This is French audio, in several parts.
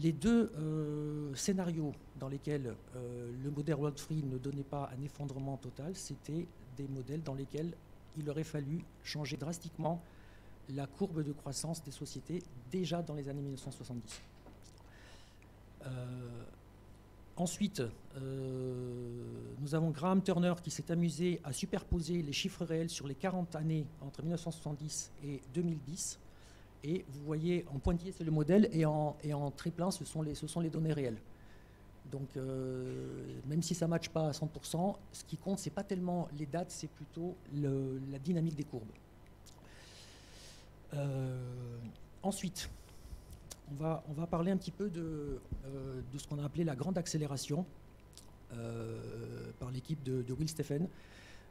Les deux scénarios dans lesquels le modèle World Free ne donnait pas un effondrement total, c'était des modèles dans lesquels il aurait fallu changer drastiquement la courbe de croissance des sociétés déjà dans les années 1970. Ensuite, nous avons Graham Turner qui s'est amusé à superposer les chiffres réels sur les 40 années entre 1970 et 2010. Et vous voyez, en pointillé, c'est le modèle, et en triplein, ce sont les données réelles. Donc, même si ça ne matche pas à 100%, ce qui compte, ce n'est pas tellement les dates, c'est plutôt la dynamique des courbes. Ensuite, on va parler un petit peu de ce qu'on a appelé la grande accélération par l'équipe de Will Steffen.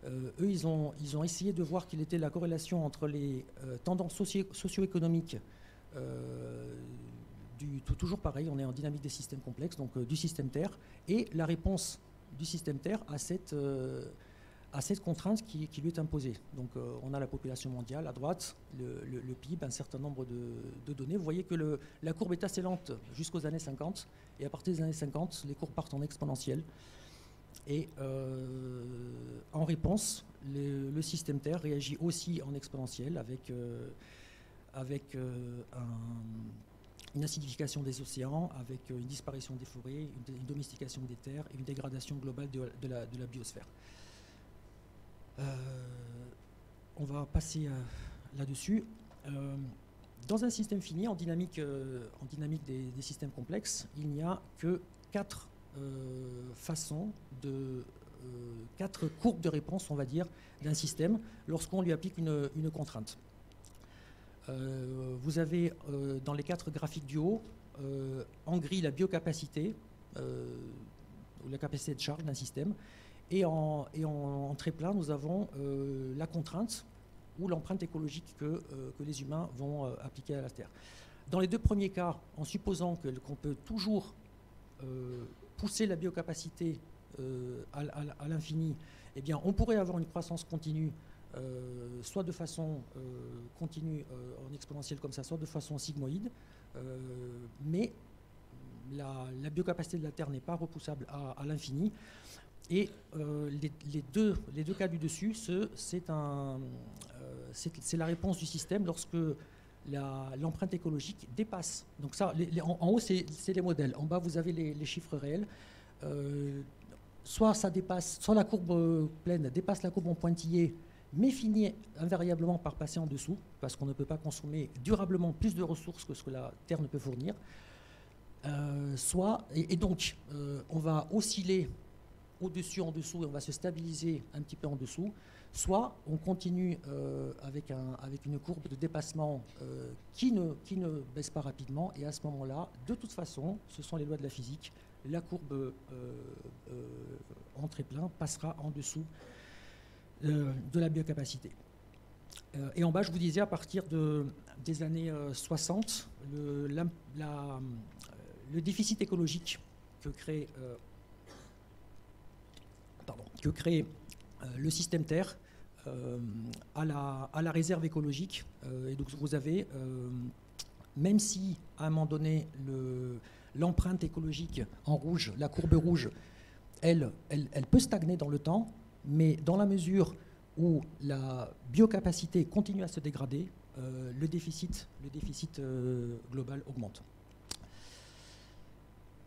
Eux, ils ont essayé de voir quelle était la corrélation entre les tendances socio-économiques, toujours pareil, on est en dynamique des systèmes complexes, donc du système Terre, et la réponse du système Terre à cette contrainte qui lui est imposée. Donc on a la population mondiale à droite, le PIB, un certain nombre de données. Vous voyez que la courbe est assez lente jusqu'aux années 50, et à partir des années 50, les courbes partent en exponentielle. Et en réponse, le système Terre réagit aussi en exponentielle avec une acidification des océans, avec une disparition des forêts, une domestication des terres et une dégradation globale de la biosphère. On va passer là-dessus. Dans un système fini, en dynamique des systèmes complexes, il n'y a que 4 façons quatre courbes de réponse, on va dire, d'un système lorsqu'on lui applique une contrainte. Vous avez dans les 4 graphiques du haut, en gris la biocapacité, ou la capacité de charge d'un système, et en très plat, nous avons la contrainte ou l'empreinte écologique que les humains vont appliquer à la Terre. Dans les 2 premiers cas, en supposant qu'on peut toujours pousser la biocapacité à l'infini, eh bien, on pourrait avoir une croissance continue, soit de façon continue en exponentielle comme ça, soit de façon sigmoïde, mais la biocapacité de la Terre n'est pas repoussable à l'infini. Et les deux cas du dessus, c'est la réponse du système lorsque l'empreinte écologique dépasse. Donc ça, en haut, c'est les modèles. En bas, vous avez les chiffres réels. Soit la courbe pleine dépasse la courbe en pointillé, mais finit invariablement par passer en dessous, parce qu'on ne peut pas consommer durablement plus de ressources que ce que la Terre ne peut fournir. Donc, on va osciller au-dessus, en dessous, et on va se stabiliser un petit peu en dessous. Soit on continue avec une courbe de dépassement qui ne baisse pas rapidement, et à ce moment-là, de toute façon, ce sont les lois de la physique, la courbe en très plein passera en dessous de la biocapacité. Et en bas, je vous disais, à partir des années 60, le déficit écologique que crée le système Terre à la réserve écologique. Et donc vous avez, même si à un moment donné l'empreinte écologique en rouge, la courbe rouge, elle peut stagner dans le temps, mais dans la mesure où la biocapacité continue à se dégrader, le déficit global augmente.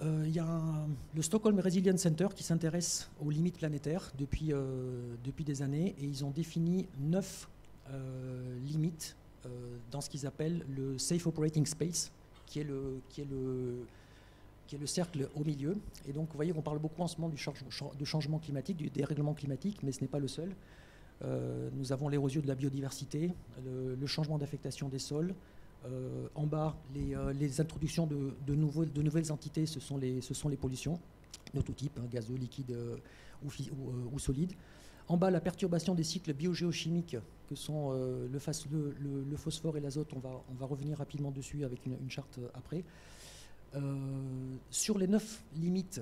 Il y a le Stockholm Resilience Center qui s'intéresse aux limites planétaires depuis des années, et ils ont défini 9 limites dans ce qu'ils appellent le Safe Operating Space, qui est le cercle au milieu. Et donc, vous voyez, on parle beaucoup en ce moment du changement climatique, du dérèglement climatique, mais ce n'est pas le seul. Nous avons l'érosion de la biodiversité, le changement d'affectation des sols. En bas, les introductions de nouvelles entités, ce sont les pollutions de tout type, hein, gazeux, liquides ou solides. En bas, la perturbation des cycles biogéochimiques que sont le phosphore et l'azote. On va revenir rapidement dessus avec une charte après. Sur les 9 limites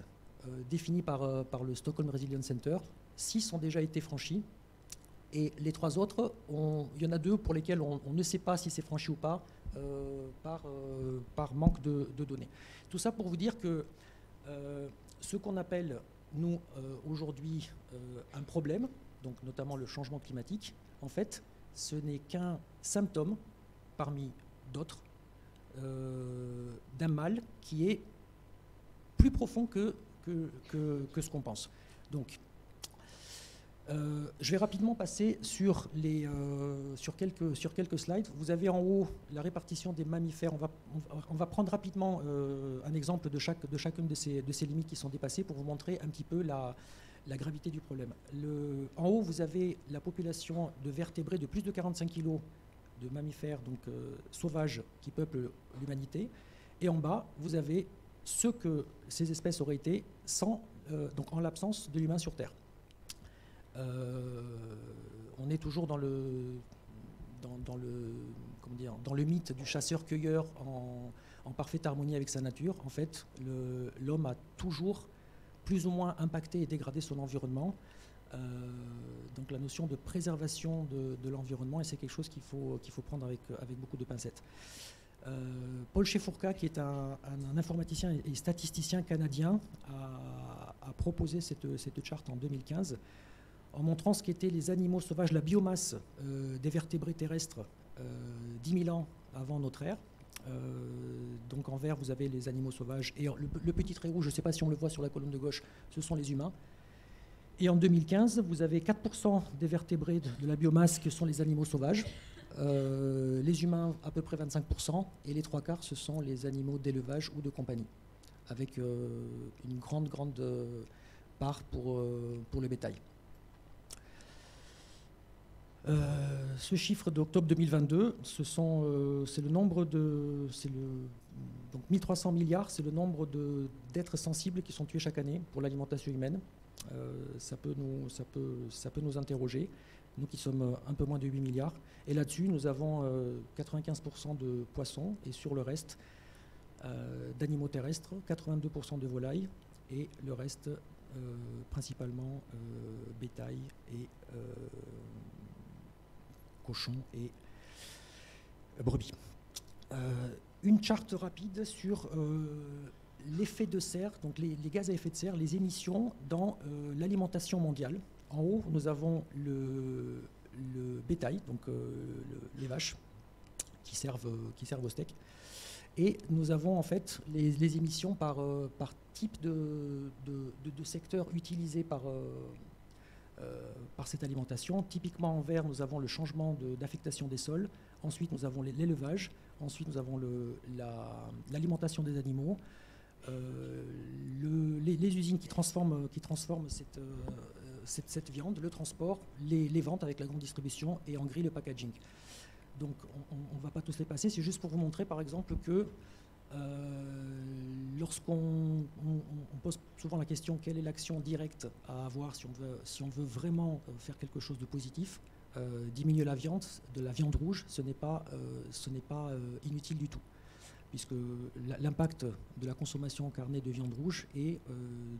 définies par le Stockholm Resilience Center, 6 ont déjà été franchies, Et les 3 autres, il y en a 2 pour lesquels on ne sait pas si c'est franchi ou pas par manque de données. Tout ça pour vous dire que ce qu'on appelle, nous, aujourd'hui, un problème, donc notamment le changement climatique, en fait, ce n'est qu'un symptôme parmi d'autres d'un mal qui est plus profond que ce qu'on pense. Donc, je vais rapidement passer sur quelques slides. Vous avez en haut la répartition des mammifères. On va prendre rapidement un exemple de chacune de ces limites qui sont dépassées pour vous montrer un petit peu la gravité du problème. En haut, vous avez la population de vertébrés de plus de 45 kg de mammifères donc, sauvages qui peuplent l'humanité. Et en bas, vous avez ce que ces espèces auraient été donc en l'absence de l'humain sur Terre. On est toujours dans le mythe du chasseur-cueilleur en parfaite harmonie avec sa nature. En fait, l'homme a toujours plus ou moins impacté et dégradé son environnement. Donc la notion de préservation de l'environnement, et c'est quelque chose qu'il faut prendre avec beaucoup de pincettes. Paul Chefourka, qui est un informaticien et statisticien canadien, a proposé cette charte en 2015 en montrant ce qu'étaient les animaux sauvages, la biomasse des vertébrés terrestres 10 000 ans avant notre ère. Donc en vert, vous avez les animaux sauvages. Et le petit trait rouge, je ne sais pas si on le voit sur la colonne de gauche, ce sont les humains. Et en 2015, vous avez 4% des vertébrés de la biomasse qui sont les animaux sauvages. Les humains, à peu près 25%. Et les 3/4, ce sont les animaux d'élevage ou de compagnie, avec une grande part pour le bétail. Ce chiffre d'octobre 2022, c'est le nombre donc 1300 milliards, c'est le nombre d'êtres sensibles qui sont tués chaque année pour l'alimentation humaine. Ça peut nous interroger, nous qui sommes un peu moins de 8 milliards. Et là-dessus, nous avons 95% de poissons et sur le reste d'animaux terrestres, 82% de volailles et le reste principalement bétail et cochons et brebis. Une charte rapide sur l'effet de serre, donc les gaz à effet de serre, les émissions dans l'alimentation mondiale. En haut, nous avons le bétail, donc les vaches qui servent au steak. Et nous avons en fait les émissions par type de secteur utilisé par cette alimentation. Typiquement en vert, nous avons le changement d'affectation des sols. Ensuite, nous avons l'élevage. Ensuite, nous avons l'alimentation des animaux. Les usines qui transforment cette viande, le transport, les ventes avec la grande distribution et en gris le packaging. Donc on ne va pas tous les passer, c'est juste pour vous montrer par exemple que lorsqu'on pose souvent la question quelle est l'action directe à avoir si on veut vraiment faire quelque chose de positif, diminuer la viande rouge, ce n'est pas inutile du tout, puisque l'impact de la consommation carnée de viande rouge est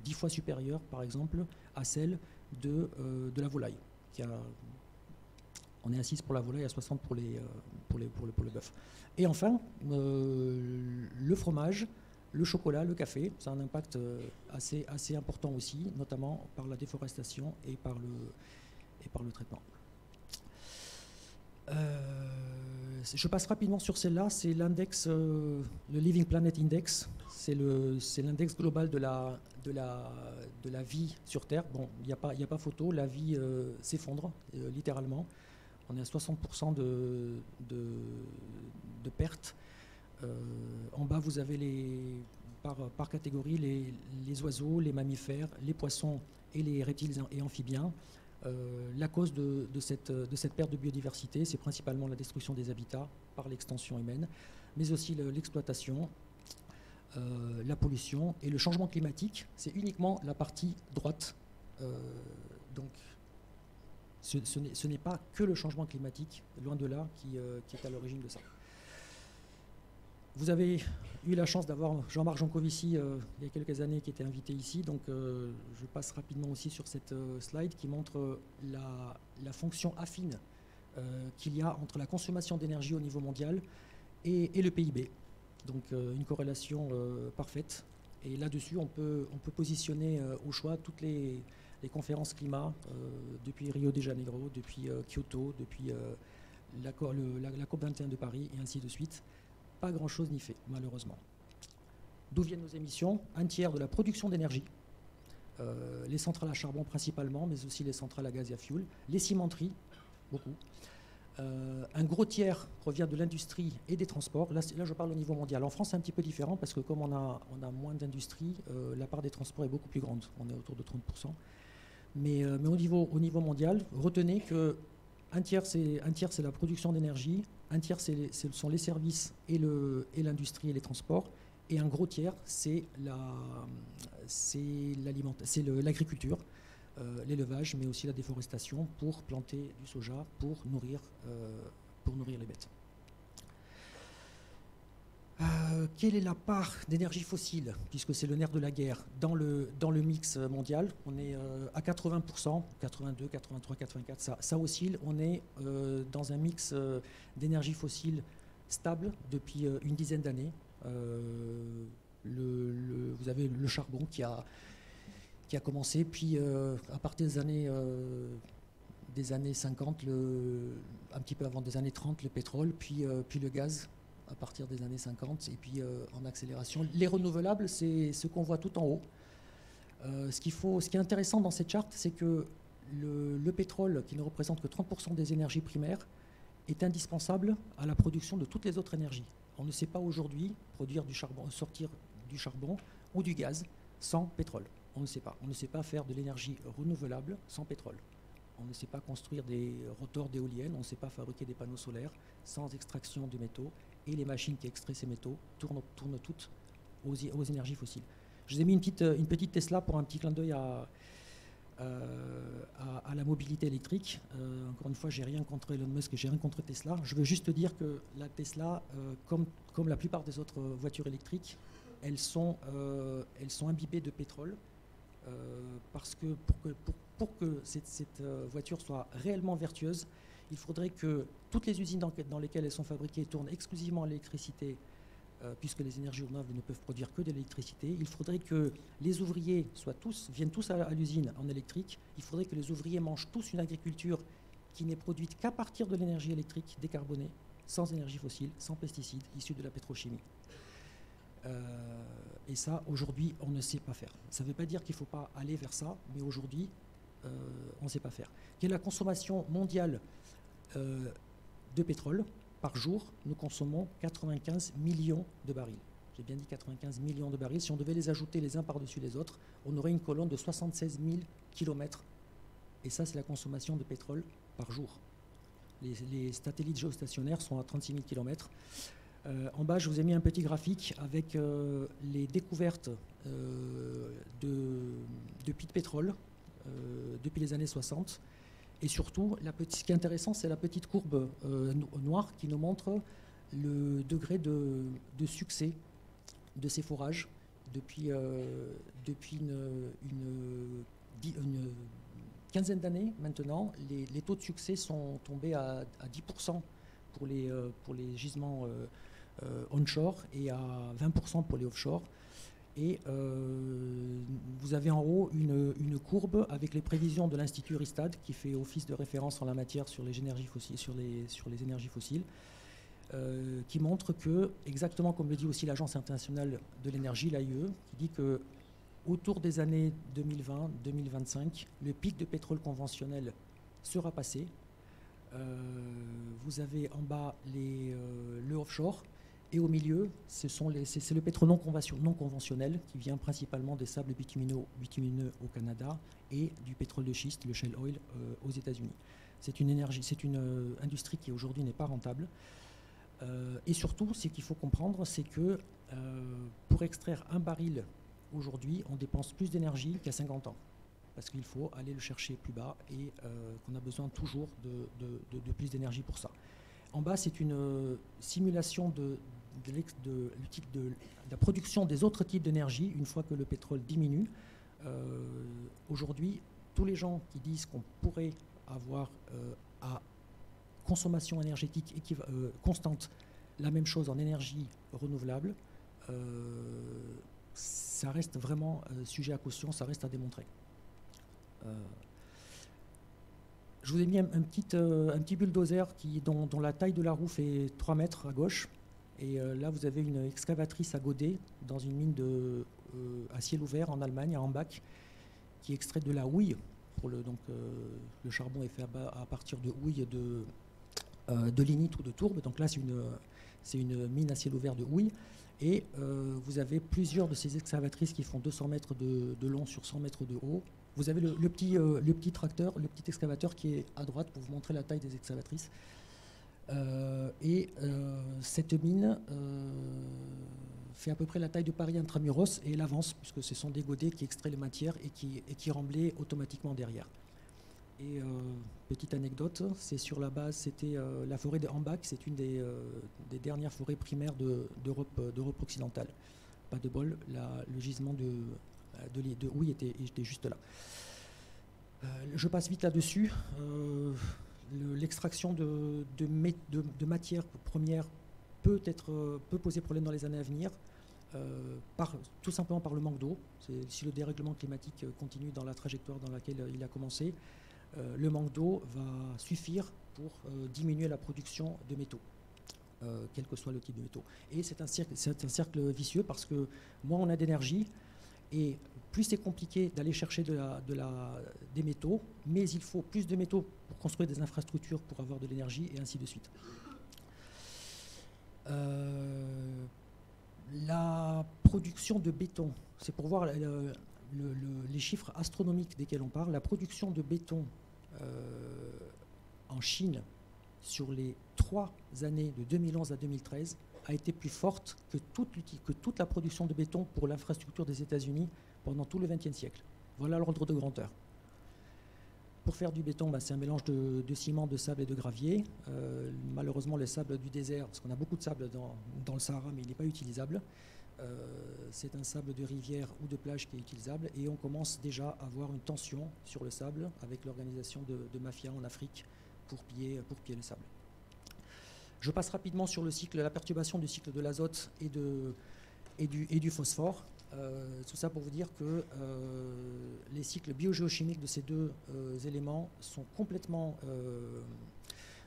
10 fois supérieur par exemple à celle de la volaille. On est à 6 pour la volaille, à 60 pour le bœuf. Et enfin, le fromage, le chocolat, le café, ça a un impact assez important aussi, notamment par la déforestation et par le traitement. Je passe rapidement sur celle-là, c'est l'index, le Living Planet Index, c'est l'index global de la vie sur Terre. Bon, il n'y a pas photo, la vie s'effondre littéralement. On est à 60% de pertes. En bas, vous avez par catégorie les oiseaux, les mammifères, les poissons et les reptiles et amphibiens. La cause de cette perte de biodiversité, c'est principalement la destruction des habitats par l'extension humaine, mais aussi l'exploitation, la pollution et le changement climatique. C'est uniquement la partie droite. Donc, ce n'est pas que le changement climatique, loin de là, qui est à l'origine de ça. Vous avez eu la chance d'avoir Jean-Marc Jancovici il y a quelques années qui était invité ici, donc je passe rapidement aussi sur cette slide qui montre la fonction affine qu'il y a entre la consommation d'énergie au niveau mondial et le PIB. Donc une corrélation parfaite. Et là-dessus, on peut positionner au choix toutes les conférences climat, depuis Rio de Janeiro, depuis Kyoto, depuis la COP21 de Paris, et ainsi de suite. Pas grand-chose n'y fait, malheureusement. D'où viennent nos émissions? Un tiers de la production d'énergie, les centrales à charbon principalement, mais aussi les centrales à gaz et à fioul, les cimenteries, beaucoup. Un gros tiers provient de l'industrie et des transports. Là, je parle au niveau mondial. En France, c'est un petit peu différent parce que comme on a moins d'industrie, la part des transports est beaucoup plus grande. On est autour de 30%. Mais au niveau mondial, retenez que un tiers, c'est la production d'énergie, un tiers, ce sont les services et l'industrie et les transports, et un gros tiers, c'est l'agriculture. L'élevage, mais aussi la déforestation pour planter du soja, pour nourrir les bêtes. Quelle est la part d'énergie fossile, puisque c'est le nerf de la guerre, dans le mix mondial? On est à 80%, 82, 83, 84, ça oscille. On est dans un mix d'énergie fossile stable depuis une dizaine d'années. Vous avez le charbon qui a commencé, puis à partir des années 50, un petit peu avant des années 30, le pétrole, puis le gaz à partir des années 50, et puis en accélération. Les renouvelables, c'est ce qu'on voit tout en haut. Ce qui est intéressant dans cette charte, c'est que le pétrole, qui ne représente que 30% des énergies primaires, est indispensable à la production de toutes les autres énergies. On ne sait pas aujourd'hui produire du charbon, sortir du charbon ou du gaz sans pétrole. On ne sait pas. On ne sait pas faire de l'énergie renouvelable sans pétrole. On ne sait pas construire des rotors d'éoliennes, on ne sait pas fabriquer des panneaux solaires sans extraction de métaux. Et les machines qui extraient ces métaux tournent toutes aux énergies fossiles. Je vous ai mis une petite Tesla pour un petit clin d'œil à la mobilité électrique. Encore une fois, j'ai rien contre Elon Musk et j'ai rien contre Tesla. Je veux juste dire que la Tesla, comme la plupart des autres voitures électriques, elles sont imbibées de pétrole. Parce que pour que cette voiture soit réellement vertueuse, il faudrait que toutes les usines dans lesquelles elles sont fabriquées tournent exclusivement à l'électricité, puisque les énergies renouvelables ne peuvent produire que de l'électricité. Il faudrait que les ouvriers viennent tous à l'usine en électrique. Il faudrait que les ouvriers mangent tous une agriculture qui n'est produite qu'à partir de l'énergie électrique décarbonée, sans énergie fossile, sans pesticides, issue de la pétrochimie. Et ça, aujourd'hui, on ne sait pas faire. Ça ne veut pas dire qu'il ne faut pas aller vers ça, mais aujourd'hui, on ne sait pas faire. Quelle est la consommation mondiale de pétrole par jour? Nous consommons 95 millions de barils. J'ai bien dit 95 millions de barils. Si on devait les ajouter les uns par-dessus les autres, on aurait une colonne de 76 000 kilomètres. Et ça, c'est la consommation de pétrole par jour. Les satellites géostationnaires sont à 36 000 kilomètres. En bas, je vous ai mis un petit graphique avec les découvertes de puits de pétrole depuis les années 60. Et surtout, ce qui est intéressant, c'est la petite courbe noire qui nous montre le degré de succès de ces forages depuis une quinzaine d'années maintenant. Les taux de succès sont tombés à 10% pour les gisements onshore et à 20% pour les offshore. Et vous avez en haut une courbe avec les prévisions de l'Institut Rystad, qui fait office de référence en la matière sur les énergies fossiles, sur les énergies fossiles, qui montre que, exactement comme le dit aussi l'Agence internationale de l'énergie, l'AIE, qui dit que autour des années 2020-2025, le pic de pétrole conventionnel sera passé. Vous avez en bas le offshore. Et au milieu, c'est le pétrole non conventionnel qui vient principalement des sables bitumineux au Canada et du pétrole de schiste, le shale oil, aux États-Unis. C'est une industrie qui aujourd'hui n'est pas rentable. Et surtout, ce qu'il faut comprendre, c'est que pour extraire un baril aujourd'hui, on dépense plus d'énergie qu'à 50 ans. Parce qu'il faut aller le chercher plus bas et qu'on a besoin toujours de plus d'énergie pour ça. En bas, c'est une simulation de la production des autres types d'énergie une fois que le pétrole diminue. Aujourd'hui, tous les gens qui disent qu'on pourrait avoir à consommation énergétique constante la même chose en énergie renouvelable, ça reste vraiment sujet à caution, ça reste à démontrer. Je vous ai mis un petit bulldozer dont la taille de la roue fait 3 mètres à gauche. Et là, vous avez une excavatrice à godet dans une mine à ciel ouvert en Allemagne, à Hambach, qui extrait de la houille. Le charbon est fait à partir de houille de lignite ou de tourbe. Donc là, c'est une mine à ciel ouvert de houille. Et vous avez plusieurs de ces excavatrices qui font 200 mètres de long sur 100 mètres de haut. Vous avez le petit tracteur, le petit excavateur qui est à droite pour vous montrer la taille des excavatrices. Cette mine fait à peu près la taille de Paris intramuros et elle avance puisque ce sont des godets qui extraient les matières et qui remblaient automatiquement derrière. Et petite anecdote, c'est sur la base, c'était la forêt de Hambach, c'est une des dernières forêts primaires d'Europe occidentale. Pas de bol, le gisement de houille était juste là. Je passe vite là-dessus. L'extraction de matières premières peut poser problème dans les années à venir, tout simplement par le manque d'eau. Si le dérèglement climatique continue dans la trajectoire dans laquelle il a commencé, le manque d'eau va suffire pour diminuer la production de métaux, quel que soit le type de métaux. Et c'est un cercle vicieux parce que moins on a d'énergie, et plus c'est compliqué d'aller chercher des métaux, mais il faut plus de métaux pour construire des infrastructures pour avoir de l'énergie, et ainsi de suite. La production de béton, c'est pour voir les chiffres astronomiques desquels on parle. La production de béton en Chine sur les 3 années de 2011 à 2013 a été plus forte que toute la production de béton pour l'infrastructure des États-Unis pendant tout le XXe siècle. Voilà l'ordre de grandeur. Pour faire du béton, c'est un mélange de ciment, de sable et de gravier. Malheureusement, le sable du désert, parce qu'on a beaucoup de sable dans le Sahara, mais il n'est pas utilisable. C'est un sable de rivière ou de plage qui est utilisable, et on commence déjà à avoir une tension sur le sable avec l'organisation de mafias en Afrique pour piller le sable. Je passe rapidement sur la perturbation du cycle de l'azote et du phosphore. Tout ça pour vous dire que les cycles biogéochimiques de ces deux éléments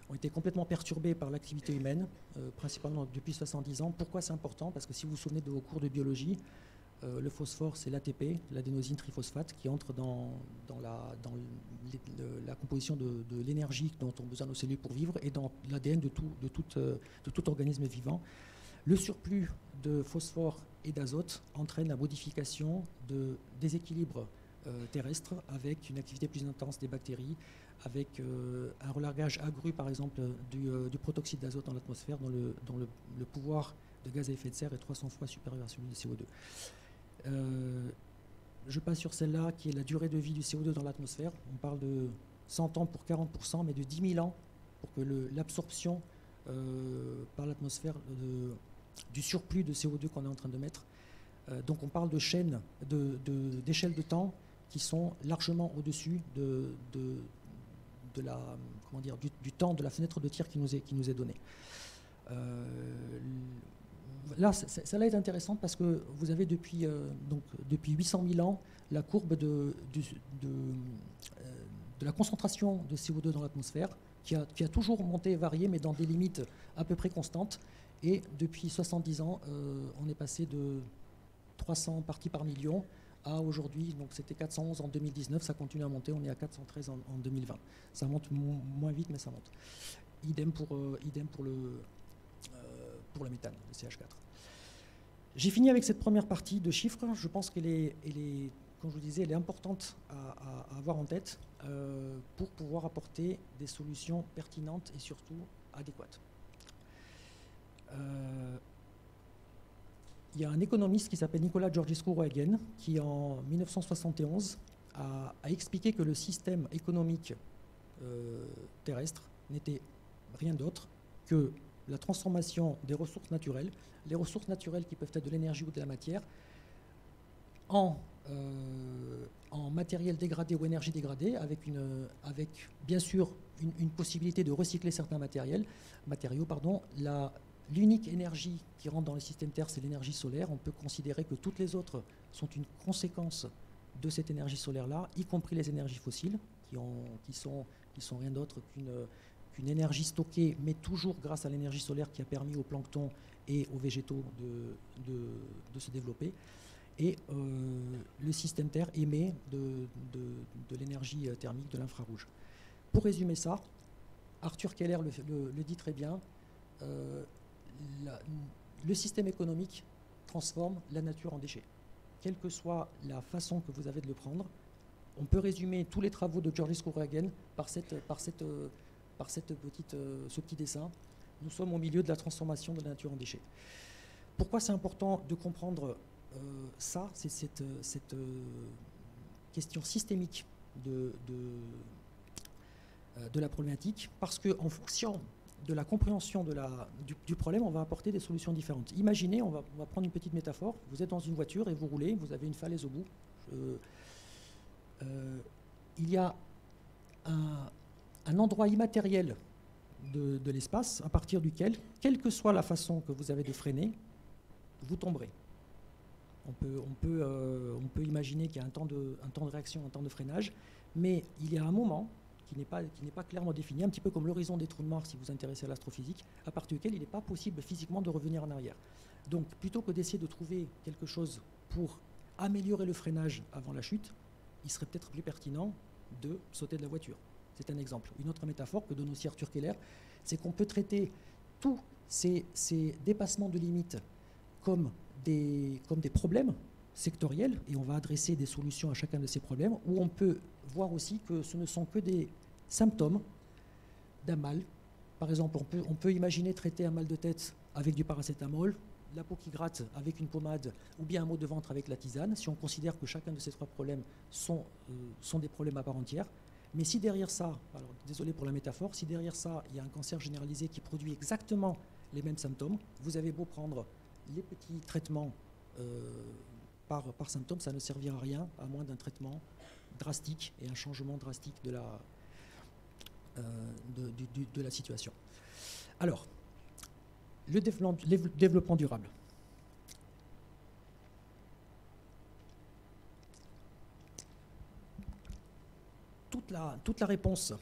ont été complètement perturbés par l'activité humaine, principalement depuis 70 ans. Pourquoi c'est important? Parce que si vous vous souvenez de vos cours de biologie, le phosphore, c'est l'ATP, l'adénosine triphosphate, qui entre dans la composition de l'énergie dont ont besoin nos cellules pour vivre, et dans l'ADN de tout organisme vivant. Le surplus de phosphore et d'azote entraîne la modification de déséquilibres terrestres, avec une activité plus intense des bactéries, avec un relargage accru, par exemple, du protoxyde d'azote dans l'atmosphère, dont le pouvoir de gaz à effet de serre est 300 fois supérieur à celui du CO2. Je passe sur celle-là, qui est la durée de vie du CO2 dans l'atmosphère. On parle de 100 ans pour 40%, mais de 10 000 ans pour que l'absorption par l'atmosphère du surplus de CO2 qu'on est en train de mettre. Donc on parle de chaînes, d'échelles de temps qui sont largement au-dessus du temps de la fenêtre de tir qui nous est donnée. Là, celle-là est intéressante parce que vous avez depuis 800 000 ans la courbe de la concentration de CO2 dans l'atmosphère qui a toujours monté et varié, mais dans des limites à peu près constantes. Et depuis 70 ans, on est passé de 300 parties par million à aujourd'hui, donc c'était 411 en 2019, ça continue à monter, on est à 413 en 2020. Ça monte moins vite, mais ça monte. Idem pour le méthane, le CH4. J'ai fini avec cette première partie de chiffres. Je pense qu'elle est, comme je vous disais, elle est importante à avoir en tête pour pouvoir apporter des solutions pertinentes et surtout adéquates. Il y a un économiste qui s'appelle Nicolas Georgescu-Roegen qui, en 1971, a expliqué que le système économique terrestre n'était rien d'autre que la transformation des ressources naturelles, les ressources naturelles qui peuvent être de l'énergie ou de la matière, en matériel dégradé ou énergie dégradée, avec bien sûr une possibilité de recycler certains matériaux. L'unique énergie qui rentre dans le système Terre, c'est l'énergie solaire. On peut considérer que toutes les autres sont une conséquence de cette énergie solaire-là, y compris les énergies fossiles, qui sont rien d'autre qu'une énergie stockée, mais toujours grâce à l'énergie solaire qui a permis au plancton et aux végétaux de se développer. Et le système Terre émet de l'énergie thermique, de l'infrarouge. Pour résumer ça, Arthur Keller le dit très bien, le système économique transforme la nature en déchets. Quelle que soit la façon que vous avez de le prendre, on peut résumer tous les travaux de Georges Scouregan par ce petit dessin. Nous sommes au milieu de la transformation de la nature en déchets. Pourquoi c'est important de comprendre ça, c'est cette question systémique de la problématique, parce qu'en fonction de la compréhension du problème, on va apporter des solutions différentes. Imaginez, on va prendre une petite métaphore, vous êtes dans une voiture et vous roulez, vous avez une falaise au bout. Il y a un endroit immatériel de l'espace à partir duquel, quelle que soit la façon que vous avez de freiner, vous tomberez. On peut imaginer qu'il y a un temps de réaction, un temps de freinage, mais il y a un moment qui n'est pas clairement défini, un petit peu comme l'horizon des trous noirs si vous vous intéressez à l'astrophysique, à partir duquel il n'est pas possible physiquement de revenir en arrière. Donc plutôt que d'essayer de trouver quelque chose pour améliorer le freinage avant la chute, il serait peut-être plus pertinent de sauter de la voiture. C'est un exemple. Une autre métaphore que donne aussi Arthur Keller, c'est qu'on peut traiter tous ces dépassements de limites comme des problèmes sectoriels, et on va adresser des solutions à chacun de ces problèmes, ou on peut voir aussi que ce ne sont que des symptômes d'un mal. Par exemple, on peut imaginer traiter un mal de tête avec du paracétamol, la peau qui gratte avec une pommade, ou bien un maux de ventre avec la tisane, si on considère que chacun de ces trois problèmes sont des problèmes à part entière. Mais si derrière ça, alors désolé pour la métaphore, si derrière ça, il y a un cancer généralisé qui produit exactement les mêmes symptômes, vous avez beau prendre les petits traitements par symptômes, ça ne servira à rien, à moins d'un traitement drastique et un changement drastique de la situation. Alors, le développement durable. Toute la réponse,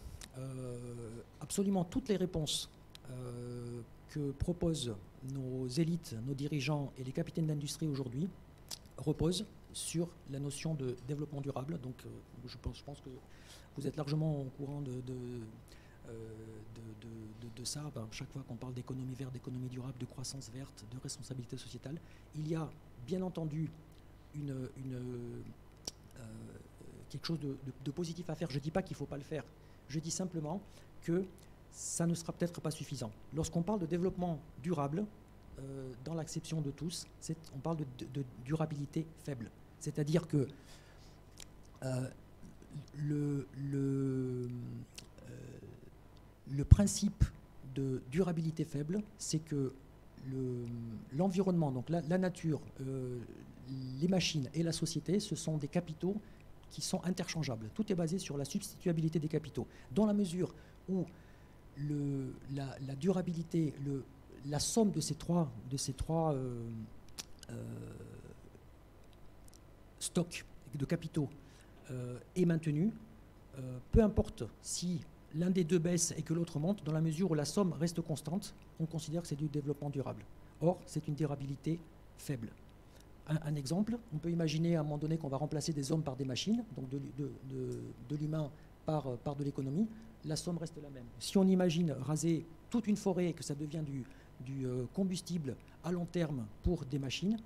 absolument toutes les réponses que proposent nos élites, nos dirigeants et les capitaines d'industrie aujourd'hui reposent sur la notion de développement durable. Donc je pense que vous êtes largement au courant de ça. Chaque fois qu'on parle d'économie verte, d'économie durable, de croissance verte, de responsabilité sociétale, il y a bien entendu quelque chose de positif à faire. Je ne dis pas qu'il ne faut pas le faire. Je dis simplement que ça ne sera peut-être pas suffisant. Lorsqu'on parle de développement durable, dans l'acception de tous, on parle de durabilité faible. C'est-à-dire que le principe de durabilité faible, c'est que l'environnement, donc la nature, les machines et la société, ce sont des capitaux qui sont interchangeables. Tout est basé sur la substituabilité des capitaux. Dans la mesure où la durabilité, la somme de ces trois stocks de capitaux est maintenue, peu importe si l'un des deux baisse et que l'autre monte, dans la mesure où la somme reste constante, on considère que c'est du développement durable. Or, c'est une durabilité faible. Un exemple, on peut imaginer à un moment donné qu'on va remplacer des hommes par des machines, donc de l'humain par de l'économie, la somme reste la même. Si on imagine raser toute une forêt et que ça devient du combustible à long terme pour des machines,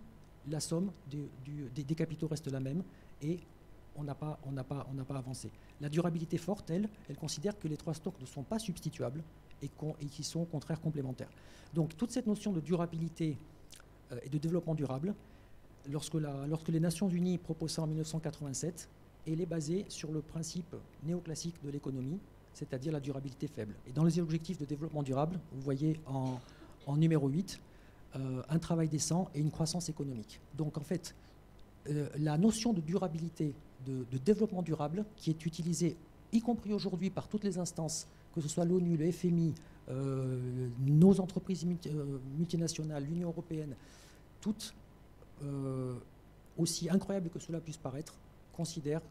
la somme des capitaux reste la même et on n'a pas avancé. La durabilité forte, elle considère que les trois stocks ne sont pas substituables et qui sont au contraire complémentaires. Donc toute cette notion de durabilité et de développement durable, lorsque les Nations Unies proposent ça en 1987, elle est basée sur le principe néoclassique de l'économie, c'est-à-dire la durabilité faible. Et dans les objectifs de développement durable, vous voyez en en numéro 8, un travail décent et une croissance économique. Donc en fait, la notion de durabilité, de développement durable, qui est utilisée, y compris aujourd'hui par toutes les instances, que ce soit l'ONU, le FMI, nos entreprises multinationales, l'Union européenne, toutes, aussi incroyable que cela puisse paraître, considèrent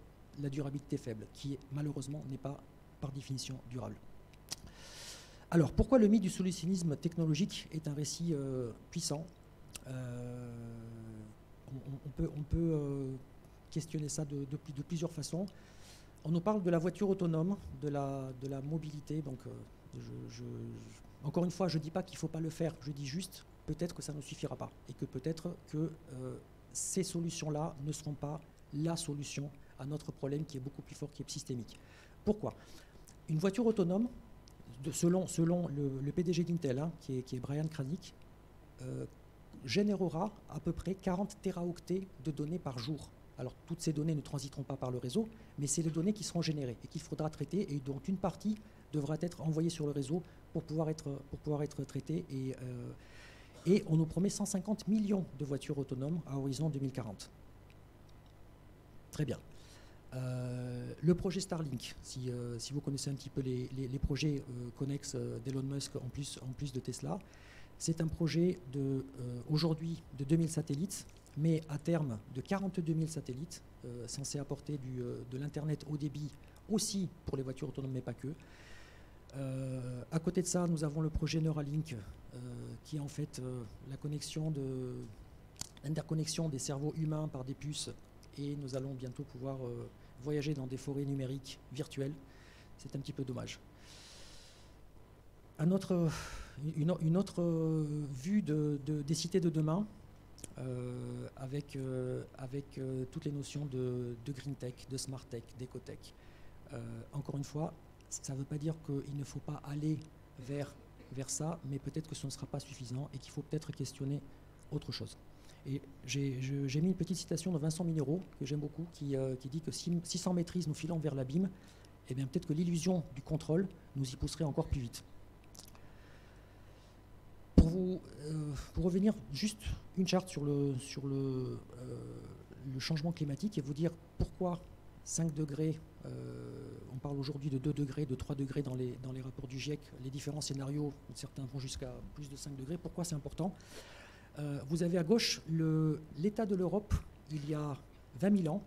la durabilité faible, qui malheureusement n'est pas par définition durable. Alors, pourquoi le mythe du solutionnisme technologique est un récit puissant? On peut questionner ça de plusieurs façons. On nous parle de la voiture autonome, de la mobilité. Donc, encore une fois, je ne dis pas qu'il ne faut pas le faire. Je dis juste, peut-être que ça ne suffira pas. Et que peut-être que ces solutions-là ne seront pas la solution à notre problème qui est beaucoup plus fort, qui est systémique. Pourquoi? Une voiture autonome, selon le PDG d'Intel, hein, qui est Brian Krzanich, générera à peu près 40 téraoctets de données par jour. Alors, toutes ces données ne transiteront pas par le réseau, mais c'est les données qui seront générées et qu'il faudra traiter, et dont une partie devra être envoyée sur le réseau pour pouvoir être traitée. Et on nous promet 150 millions de voitures autonomes à horizon 2040. Très bien. Le projet Starlink, si vous connaissez un petit peu les projets connexes d'Elon Musk en plus de Tesla, c'est un projet aujourd'hui de 2000 satellites, mais à terme de 42 000 satellites, censés apporter de l'Internet haut débit aussi pour les voitures autonomes, mais pas que. À côté de ça, nous avons le projet Neuralink, qui est en fait l'interconnexion des cerveaux humains par des puces, et nous allons bientôt pouvoir voyager dans des forêts numériques virtuelles. C'est un petit peu dommage. Une autre vue des cités de demain, avec toutes les notions de green tech, de smart tech, d'éco-tech. Encore une fois, ça ne veut pas dire qu'il ne faut pas aller vers ça, mais peut-être que ce ne sera pas suffisant et qu'il faut peut-être questionner autre chose. Et j'ai mis une petite citation de Vincent Minero, que j'aime beaucoup, qui dit que si sans maîtrise nous filons vers l'abîme, eh bien peut-être que l'illusion du contrôle nous y pousserait encore plus vite. Pour revenir juste une charte sur le changement climatique et vous dire pourquoi 5 degrés, on parle aujourd'hui de 2 degrés, de 3 degrés dans les rapports du GIEC, les différents scénarios, certains vont jusqu'à plus de 5 degrés, pourquoi c'est important? Vous avez à gauche l'état de l'Europe il y a 20 000 ans,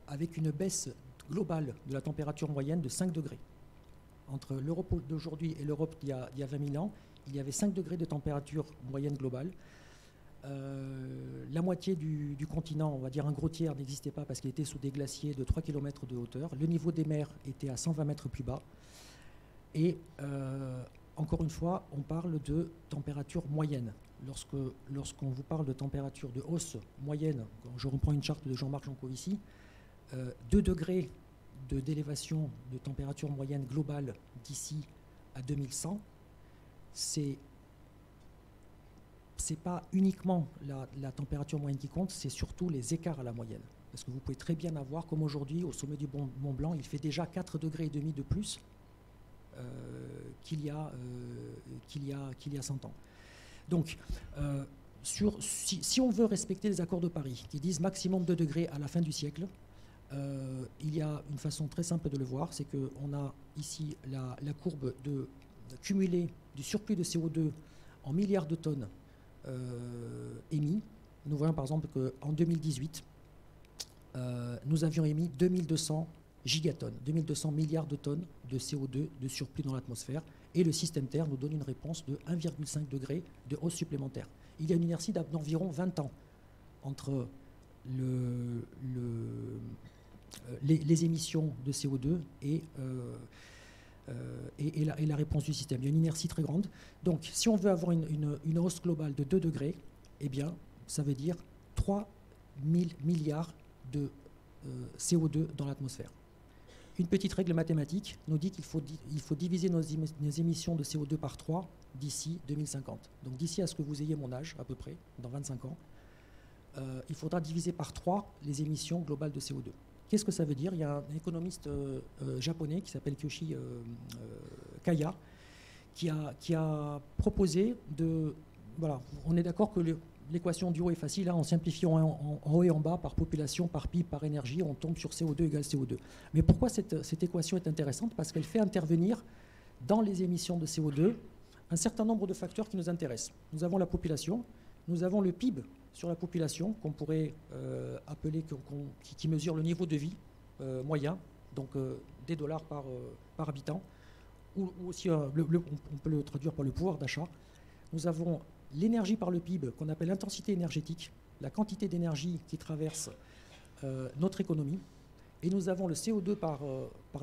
avec une baisse globale de la température moyenne de 5 degrés. Entre l'Europe d'aujourd'hui et l'Europe d'il y a 20 000 ans, il y avait 5 degrés de température moyenne globale. La moitié du continent, on va dire un gros tiers, n'existait pas parce qu'il était sous des glaciers de 3 km de hauteur. Le niveau des mers était à 120 mètres plus bas. Et encore une fois, on parle de température moyenne. Lorsqu'on vous parle de température de hausse moyenne, je reprends une charte de Jean-Marc Jancovici, 2 degrés d'élévation de température moyenne globale d'ici à 2100, c'est pas uniquement la température moyenne qui compte, c'est surtout les écarts à la moyenne. Parce que vous pouvez très bien avoir, comme aujourd'hui, au sommet du Mont Blanc, il fait déjà 4,5 degrés de plus qu'il y a 100 ans. Donc, si on veut respecter les accords de Paris, qui disent maximum 2 degrés à la fin du siècle, il y a une façon très simple de le voir, c'est qu'on a ici la courbe cumulée du surplus de CO2 en milliards de tonnes émis. Nous voyons par exemple qu'en 2018, nous avions émis 2200 gigatonnes, 2200 milliards de tonnes de CO2 de surplus dans l'atmosphère, et le système Terre nous donne une réponse de 1,5 degré de hausse supplémentaire. Il y a une inertie d'environ 20 ans entre les émissions de CO2 et la réponse du système. Il y a une inertie très grande. Donc, si on veut avoir une hausse globale de 2 degrés, eh bien, ça veut dire 3 000 milliards de CO2 dans l'atmosphère. Une petite règle mathématique nous dit qu'il faut diviser nos émissions de CO2 par 3 d'ici 2050. Donc, d'ici à ce que vous ayez mon âge, à peu près, dans 25 ans, il faudra diviser par 3 les émissions globales de CO2. Qu'est-ce que ça veut dire? Il y a un économiste japonais qui s'appelle Kyoshi Kaya qui a proposé de... Voilà, on est d'accord que l'équation du haut est facile, hein, on simplifie en haut et en bas par population, par PIB, par énergie, on tombe sur CO2 égale CO2. Mais pourquoi cette équation est intéressante? Parce qu'elle fait intervenir dans les émissions de CO2 un certain nombre de facteurs qui nous intéressent. Nous avons la population, nous avons le PIB sur la population, qu'on pourrait appeler, qui mesure le niveau de vie moyen, donc des dollars par habitant, ou aussi on peut le traduire par le pouvoir d'achat. Nous avons l'énergie par le PIB, qu'on appelle l'intensité énergétique, la quantité d'énergie qui traverse notre économie. Et nous avons le CO2 par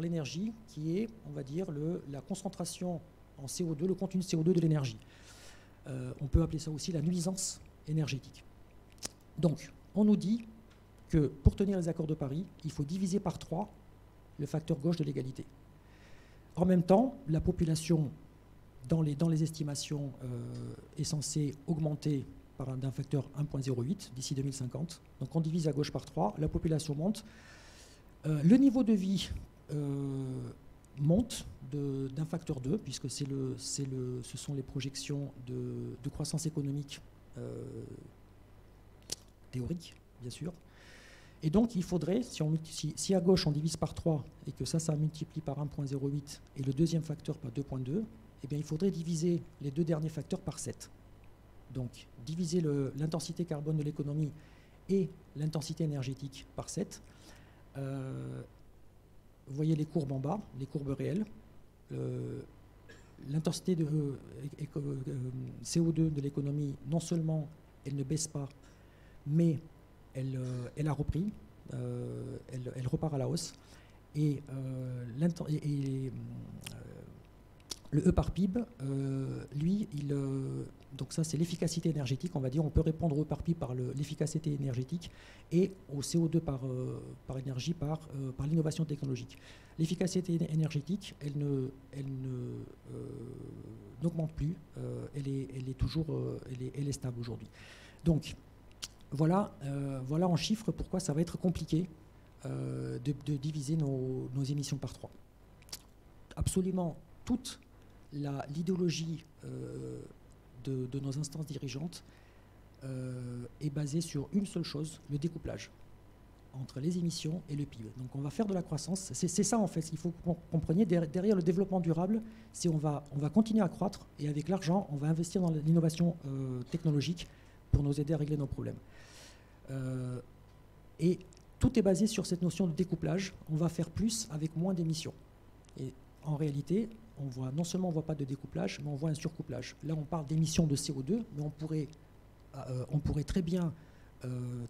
l'énergie, qui est, on va dire, la concentration en CO2, le contenu CO2 de l'énergie. On peut appeler ça aussi la nuisance énergétique. Donc, on nous dit que pour tenir les accords de Paris, il faut diviser par 3 le facteur gauche de l'égalité. En même temps, la population, dans les estimations, est censée augmenter d'un facteur 1,08 d'ici 2050. Donc on divise à gauche par 3, la population monte. Le niveau de vie monte d'un facteur 2, puisque ce sont les projections de croissance économique théoriques, bien sûr. Et donc, il faudrait, si à gauche on divise par 3 et que ça multiplie par 1,08 et le deuxième facteur par 2,2, eh bien, il faudrait diviser les deux derniers facteurs par 7. Donc, diviser l'intensité carbone de l'économie et l'intensité énergétique par 7. Vous voyez les courbes en bas, les courbes réelles. L'intensité de CO2 de l'économie, non seulement elle ne baisse pas, mais elle a repris, elle repart à la hausse. Et le E par PIB, lui, donc ça c'est l'efficacité énergétique, on va dire, on peut répondre au E par PIB par l'efficacité énergétique et au CO2 par énergie par l'innovation technologique. L'efficacité énergétique, elle n'augmente plus, elle est stable aujourd'hui. Donc, voilà en chiffres pourquoi ça va être compliqué de diviser nos émissions par 3. Absolument toute l'idéologie de nos instances dirigeantes est basée sur une seule chose, le découplage entre les émissions et le PIB. Donc on va faire de la croissance, c'est ça en fait, ce qu'il faut que vous compreniez, derrière le développement durable, c'est on va continuer à croître et avec l'argent, on va investir dans l'innovation technologique pour nous aider à régler nos problèmes. Et tout est basé sur cette notion de découplage, on va faire plus avec moins d'émissions. Et en réalité, non seulement on ne voit pas de découplage, mais on voit un surcouplage. Là, on parle d'émissions de CO2, mais on pourrait très bien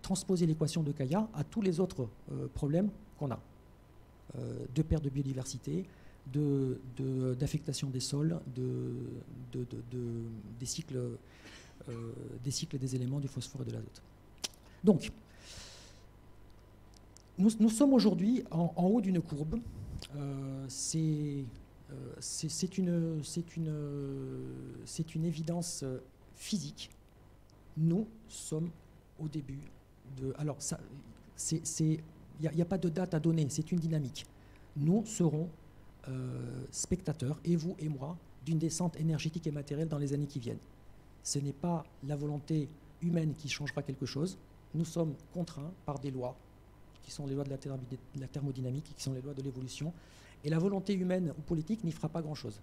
transposer l'équation de Kaya à tous les autres problèmes qu'on a. De perte de biodiversité, d'affectation des sols, des cycles des éléments, du phosphore et de l'azote. Donc, nous sommes aujourd'hui en haut d'une courbe. C'est une évidence physique. Nous sommes au début de... Alors, il n'y a pas de date à donner, c'est une dynamique. Nous serons spectateurs, et vous et moi, d'une descente énergétique et matérielle dans les années qui viennent. Ce n'est pas la volonté humaine qui changera quelque chose. Nous sommes contraints par des lois, qui sont les lois de la thermodynamique, qui sont les lois de l'évolution. Et la volonté humaine ou politique n'y fera pas grand-chose.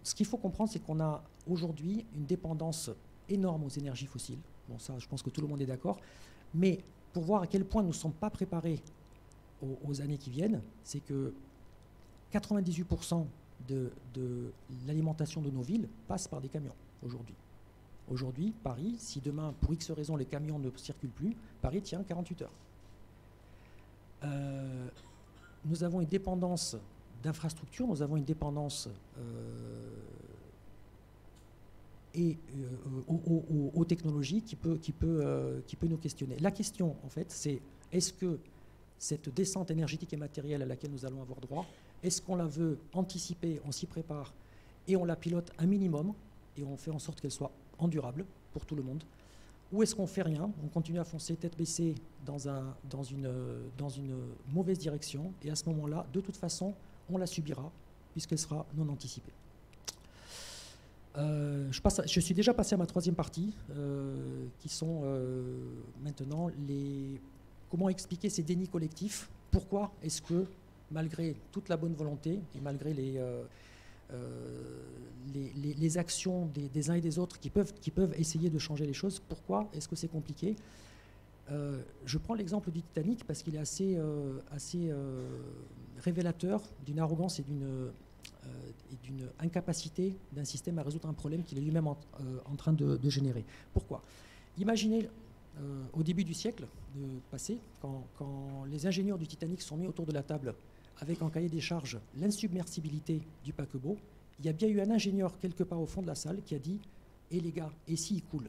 Ce qu'il faut comprendre, c'est qu'on a aujourd'hui une dépendance énorme aux énergies fossiles. Bon, ça, je pense que tout le monde est d'accord. Mais pour voir à quel point nous ne sommes pas préparés aux années qui viennent, c'est que 98% de l'alimentation de nos villes passe par des camions aujourd'hui. Aujourd'hui, Paris, si demain, pour X raison, les camions ne circulent plus, Paris tient 48 heures. Nous avons une dépendance d'infrastructures, nous avons une dépendance aux technologies qui peut nous questionner. La question, en fait, c'est est-ce que cette descente énergétique et matérielle à laquelle nous allons avoir droit, est-ce qu'on la veut anticiper, on s'y prépare et on la pilote un minimum et on fait en sorte qu'elle soit endurable pour tout le monde, ou est-ce qu'on fait rien, on continue à foncer tête baissée dans une mauvaise direction, et à ce moment-là, de toute façon, on la subira, puisqu'elle sera non anticipée. Je suis déjà passé à ma troisième partie, qui sont maintenant comment expliquer ces dénis collectifs. Pourquoi est-ce que, malgré toute la bonne volonté et malgré les actions des uns et des autres qui peuvent essayer de changer les choses, pourquoi est-ce que c'est compliqué? Je prends l'exemple du Titanic parce qu'il est assez révélateur d'une arrogance et d'une incapacité d'un système à résoudre un problème qu'il est lui-même en train de générer. Pourquoi? Imaginez au début du siècle passé, quand les ingénieurs du Titanic sont mis autour de la table avec en cahier des charges l'insubmersibilité du paquebot, il y a bien eu un ingénieur quelque part au fond de la salle qui a dit « Eh les gars, et s'il coule ?»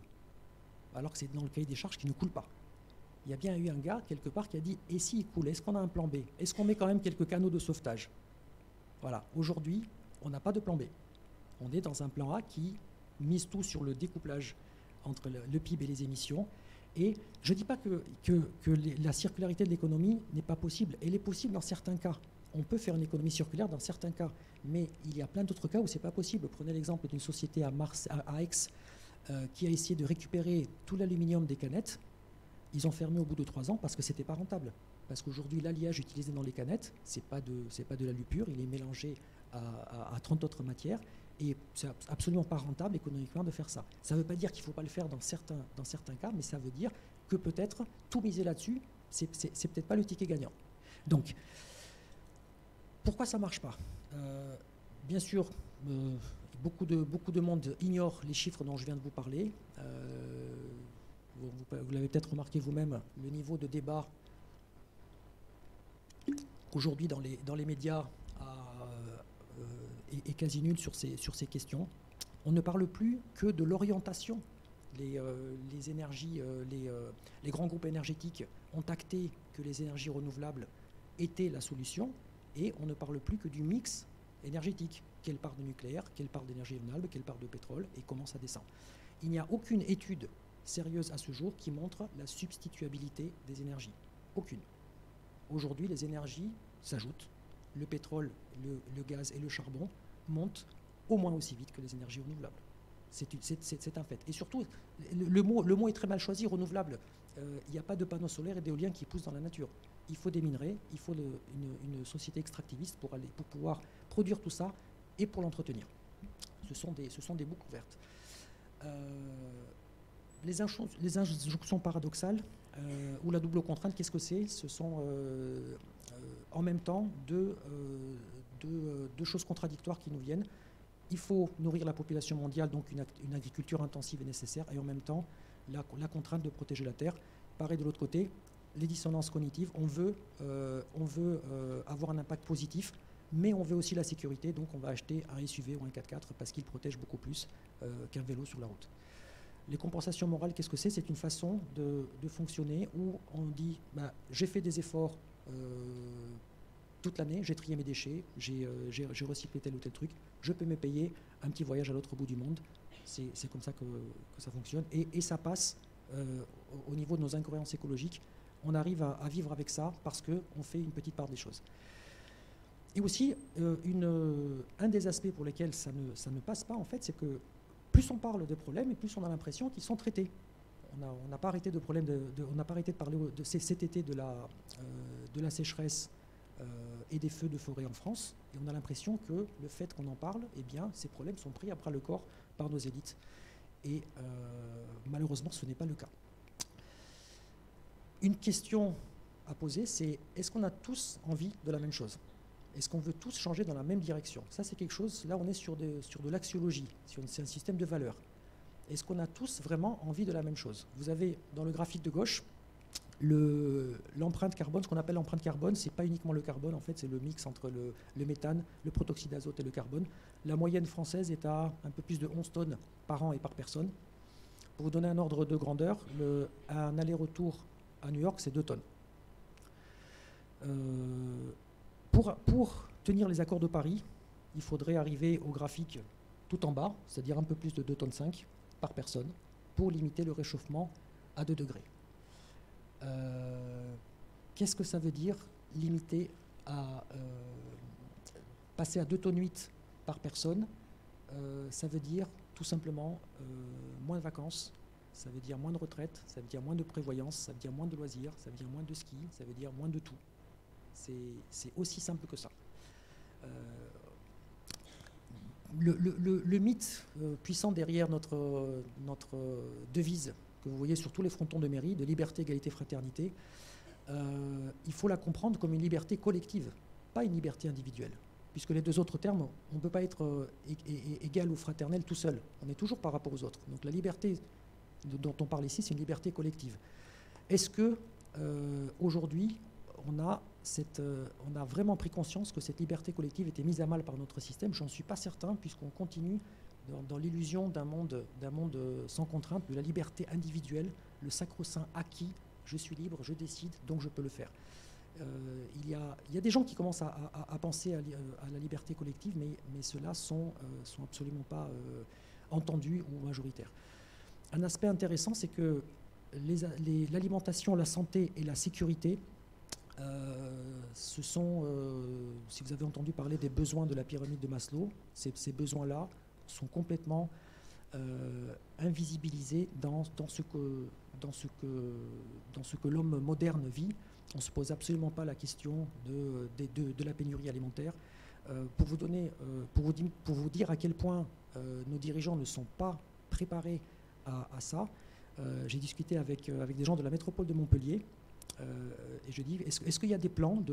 Alors que c'est dans le cahier des charges qui ne coule pas. Il y a bien eu un gars quelque part qui a dit « Et s'il coule, est-ce qu'on a un plan B? Est-ce qu'on met quand même quelques canaux de sauvetage ?» Voilà, aujourd'hui, on n'a pas de plan B. On est dans un plan A qui mise tout sur le découplage entre le PIB et les émissions. Et je ne dis pas que la circularité de l'économie n'est pas possible. Elle est possible dans certains cas. On peut faire une économie circulaire dans certains cas. Mais il y a plein d'autres cas où ce n'est pas possible. Prenez l'exemple d'une société à Aix qui a essayé de récupérer tout l'aluminium des canettes. Ils ont fermé au bout de 3 ans parce que ce n'était pas rentable. Parce qu'aujourd'hui, l'alliage utilisé dans les canettes, ce n'est pas de l'alu pur, il est mélangé à 30 autres matières, et c'est absolument pas rentable économiquement de faire ça. Ça ne veut pas dire qu'il ne faut pas le faire dans certains cas, mais ça veut dire que peut-être tout miser là-dessus, c'est peut-être pas le ticket gagnant. Donc, pourquoi ça ne marche pas? Bien sûr, beaucoup de monde ignore les chiffres dont je viens de vous parler. Vous l'avez peut-être remarqué vous-même, le niveau de débat aujourd'hui dans les médias est quasi nul sur ces questions. On ne parle plus que de l'orientation. Les énergies, les grands groupes énergétiques ont acté que les énergies renouvelables étaient la solution, et on ne parle plus que du mix énergétique. Quelle part de nucléaire, quelle part d'énergie renouvelable, quelle part de pétrole, et comment ça descend. Il n'y a aucune étude sérieuse à ce jour qui montre la substituabilité des énergies. Aucune. Aujourd'hui, les énergies s'ajoutent. Le pétrole, le gaz et le charbon montent au moins aussi vite que les énergies renouvelables. C'est un fait. Et surtout, le mot est très mal choisi, renouvelable. Il n'y a pas de panneaux solaires et d'éoliens qui poussent dans la nature. Il faut des minerais, il faut une société extractiviste pour pouvoir produire tout ça et pour l'entretenir. Ce sont des boucles ouvertes. Les injonctions paradoxales ou la double contrainte, qu'est-ce que c'est? Ce sont en même temps deux choses contradictoires qui nous viennent. Il faut nourrir la population mondiale, donc une agriculture intensive est nécessaire, et en même temps la contrainte de protéger la terre. Pareil de l'autre côté, les dissonances cognitives, on veut avoir un impact positif, mais on veut aussi la sécurité, donc on va acheter un SUV ou un 4x4 parce qu'il protège beaucoup plus qu'un vélo sur la route. Les compensations morales, qu'est-ce que c'est? C'est une façon de fonctionner où on dit j'ai fait des efforts toute l'année, j'ai trié mes déchets, j'ai recyclé tel ou tel truc, je peux me payer un petit voyage à l'autre bout du monde. C'est comme ça que ça fonctionne. Et ça passe au niveau de nos incohérences écologiques. On arrive à vivre avec ça parce qu'on fait une petite part des choses. Et aussi, un des aspects pour lesquels ça ne passe pas, en fait, c'est que plus on parle des problèmes et plus on a l'impression qu'ils sont traités. On n'a pas arrêté de parler cet été de la sécheresse et des feux de forêt en France, et on a l'impression que le fait qu'on en parle, eh bien, ces problèmes sont pris à bras le corps par nos élites. Et malheureusement, ce n'est pas le cas. Une question à poser, c'est est-ce qu'on a tous envie de la même chose? Est-ce qu'on veut tous changer dans la même direction? Ça, c'est quelque chose, là, on est sur de l'axiologie, c'est un système de valeurs. Est-ce qu'on a tous vraiment envie de la même chose? Vous avez, dans le graphique de gauche, l'empreinte carbone. Ce qu'on appelle l'empreinte carbone, ce n'est pas uniquement le carbone, en fait, c'est le mix entre le méthane, le protoxyde d'azote et le carbone. La moyenne française est à un peu plus de 11 tonnes par an et par personne. Pour vous donner un ordre de grandeur, un aller-retour à New York, c'est 2 tonnes. Pour tenir les accords de Paris, il faudrait arriver au graphique tout en bas, c'est-à-dire un peu plus de 2,5 tonnes par personne, pour limiter le réchauffement à 2 degrés. Qu'est-ce que ça veut dire limiter à passer à 2,8 tonnes par personne? Ça veut dire tout simplement moins de vacances, ça veut dire moins de retraite, ça veut dire moins de prévoyance, ça veut dire moins de loisirs, ça veut dire moins de ski, ça veut dire moins de tout. C'est aussi simple que ça. Le mythe puissant derrière notre devise que vous voyez sur tous les frontons de mairie, de liberté, égalité, fraternité, il faut la comprendre comme une liberté collective, pas une liberté individuelle. Puisque les deux autres termes, on ne peut pas être égal ou fraternel tout seul. On est toujours par rapport aux autres. Donc la liberté dont on parle ici, c'est une liberté collective. Est-ce que aujourd'hui, on a vraiment pris conscience que cette liberté collective était mise à mal par notre système? Je n'en suis pas certain, puisqu'on continue dans l'illusion d'un monde sans contrainte, de la liberté individuelle, le sacro-saint acquis, je suis libre, je décide, donc je peux le faire. Il y a des gens qui commencent à penser à la liberté collective, mais ceux-là sont absolument pas entendus ou majoritaires. Un aspect intéressant, c'est que l'alimentation, la santé et la sécurité, ce sont, si vous avez entendu parler des besoins de la pyramide de Maslow, ces besoins-là sont complètement invisibilisés dans ce que l'homme moderne vit. On ne se pose absolument pas la question de la pénurie alimentaire. Pour vous dire à quel point nos dirigeants ne sont pas préparés à ça, j'ai discuté avec des gens de la métropole de Montpellier et je dis, est-ce qu'il y a des plans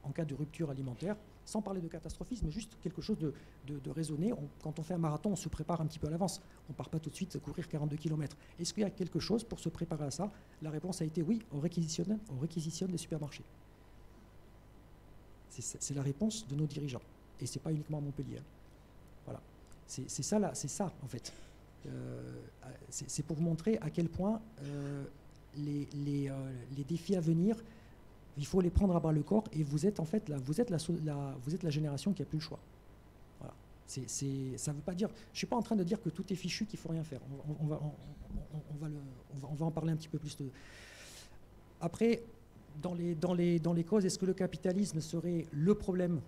en cas de rupture alimentaire, sans parler de catastrophisme, mais juste quelque chose de raisonné. Quand on fait un marathon, on se prépare un petit peu à l'avance. On ne part pas tout de suite courir 42 km. Est-ce qu'il y a quelque chose pour se préparer à ça? La réponse a été oui, on réquisitionne des supermarchés. C'est la réponse de nos dirigeants. Et ce n'est pas uniquement à Montpellier. Voilà. C'est ça, en fait. C'est pour vous montrer à quel point les défis à venir, il faut les prendre à bras le corps, et vous êtes en fait vous êtes la génération qui n'a plus le choix. Voilà. Ça veut pas dire, je suis pas en train de dire que tout est fichu, qu'il faut rien faire. On va en parler un petit peu plus. Après, dans les causes, est-ce que le capitalisme serait le problème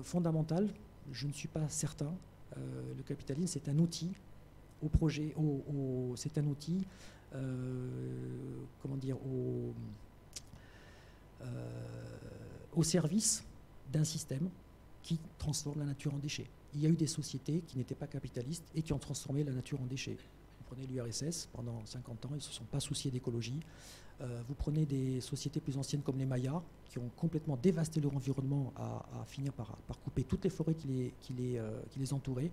fondamental? Je ne suis pas certain. Le capitalisme, c'est un outil au projet, c'est un outil, comment dire, au service d'un système qui transforme la nature en déchets. Il y a eu des sociétés qui n'étaient pas capitalistes et qui ont transformé la nature en déchets. Vous prenez l'URSS, pendant 50 ans, ils ne se sont pas souciés d'écologie. Vous prenez des sociétés plus anciennes comme les Mayas, qui ont complètement dévasté leur environnement à finir par couper toutes les forêts qui les entouraient.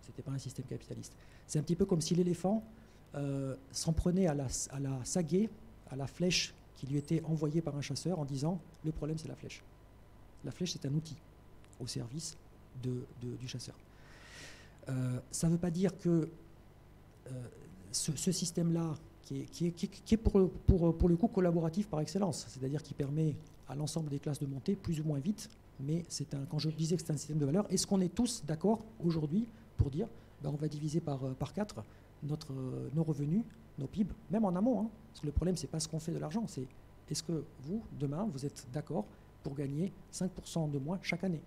Ce n'était pas un système capitaliste. C'est un petit peu comme si l'éléphant s'en prenait à la sagaie, à la flèche qui lui était envoyée par un chasseur en disant « le problème c'est la flèche ». La flèche c'est un outil au service du chasseur. Ça ne veut pas dire que ce système-là, qui est pour le coup collaboratif par excellence, c'est-à-dire qui permet à l'ensemble des classes de monter plus ou moins vite, mais quand je disais que c'est un système de valeur, est-ce qu'on est tous d'accord aujourd'hui pour dire on va diviser par 4 nos revenus, nos PIB, même en amont, hein, parce que le problème, c'est pas ce qu'on fait de l'argent, c'est est-ce que vous, demain, vous êtes d'accord pour gagner 5% de moins chaque année?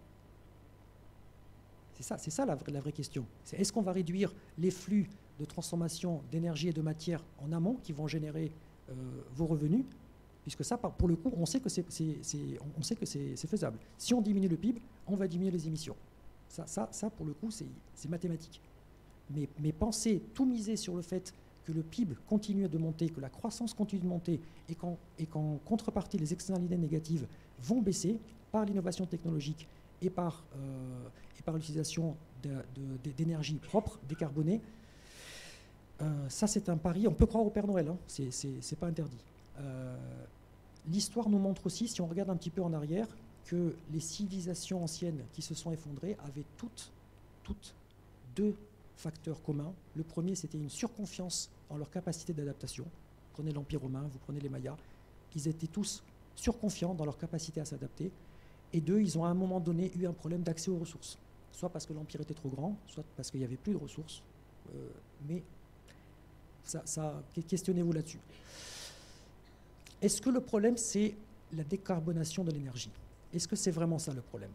C'est ça la vraie question. C'est est-ce qu'on va réduire les flux de transformation d'énergie et de matière en amont qui vont générer vos revenus, puisque ça, pour le coup, on sait que c'est faisable. Si on diminue le PIB, on va diminuer les émissions. Ça pour le coup, c'est mathématique. Mais penser, tout miser sur le fait que le PIB continue de monter, que la croissance continue de monter, et qu'en contrepartie, les externalités négatives vont baisser par l'innovation technologique et par l'utilisation d'énergie propre, décarbonée, ça c'est un pari. On peut croire au Père Noël, hein, c'est pas interdit. L'histoire nous montre aussi, si on regarde un petit peu en arrière, que les civilisations anciennes qui se sont effondrées avaient toutes deux facteurs communs. Le premier, c'était une surconfiance en leur capacité d'adaptation. Vous prenez l'Empire romain, vous prenez les Mayas, ils étaient tous surconfiants dans leur capacité à s'adapter. Et deux, ils ont à un moment donné eu un problème d'accès aux ressources. Soit parce que l'Empire était trop grand, soit parce qu'il n'y avait plus de ressources. Mais questionnez-vous là-dessus. Est-ce que le problème, c'est la décarbonation de l'énergie? Est-ce que c'est vraiment ça le problème?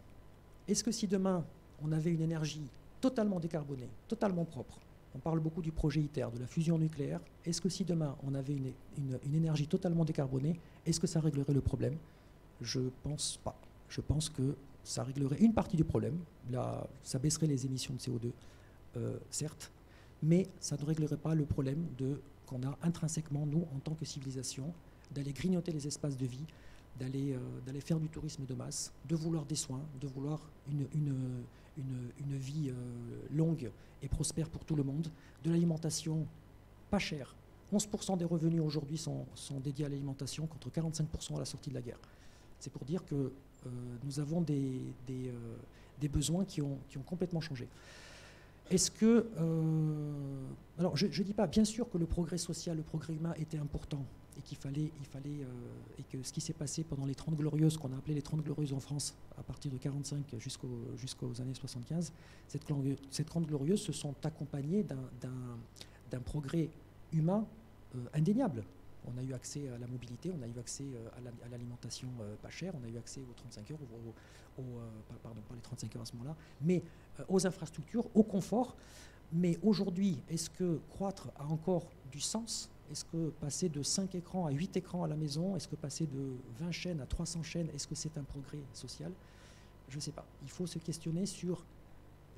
Est-ce que si demain, on avait une énergie totalement décarboné, totalement propre. On parle beaucoup du projet ITER, de la fusion nucléaire. Est-ce que si demain on avait une énergie totalement décarbonée, est-ce que ça réglerait le problème? Je ne pense pas. Je pense que ça réglerait une partie du problème. Là, ça baisserait les émissions de CO2, certes, mais ça ne réglerait pas le problème qu'on a intrinsèquement, nous, en tant que civilisation, d'aller grignoter les espaces de vie, d'aller faire du tourisme de masse, de vouloir des soins, de vouloir une vie longue et prospère pour tout le monde, de l'alimentation pas chère. 11% des revenus aujourd'hui sont dédiés à l'alimentation contre 45% à la sortie de la guerre. C'est pour dire que nous avons des besoins qui ont complètement changé. Est-ce que... alors, je ne dis pas, bien sûr que le progrès social, le progrès humain était important et et que ce qui s'est passé pendant les 30 glorieuses, qu'on a appelé les 30 glorieuses en France, à partir de 1945 jusqu'aux années 75, ces 30 glorieuses se sont accompagnées d'un progrès humain indéniable. On a eu accès à la mobilité, on a eu accès à l'alimentation pas chère, on a eu accès aux 35 heures, pardon, pas les 35 heures à ce moment-là, mais aux infrastructures, au confort. Mais aujourd'hui, est-ce que croître a encore du sens? Est-ce que passer de 5 écrans à 8 écrans à la maison, est-ce que passer de 20 chaînes à 300 chaînes, est-ce que c'est un progrès social? Je ne sais pas. Il faut se questionner sur...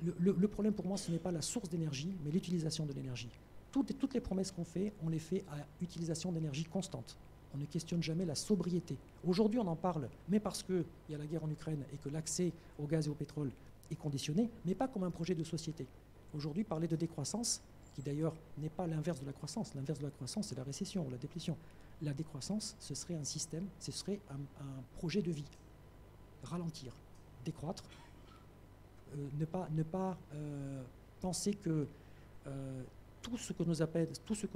Le problème pour moi, ce n'est pas la source d'énergie, mais l'utilisation de l'énergie. Toutes les promesses qu'on fait, on les fait à utilisation d'énergie constante. On ne questionne jamais la sobriété. Aujourd'hui, on en parle, mais parce qu'il y a la guerre en Ukraine et que l'accès au gaz et au pétrole est conditionné, mais pas comme un projet de société. Aujourd'hui, parler de décroissance, qui d'ailleurs n'est pas l'inverse de la croissance. L'inverse de la croissance, c'est la récession ou la déplétion. La décroissance, ce serait un système, ce serait un projet de vie. Ralentir, décroître, ne pas penser que tout ce que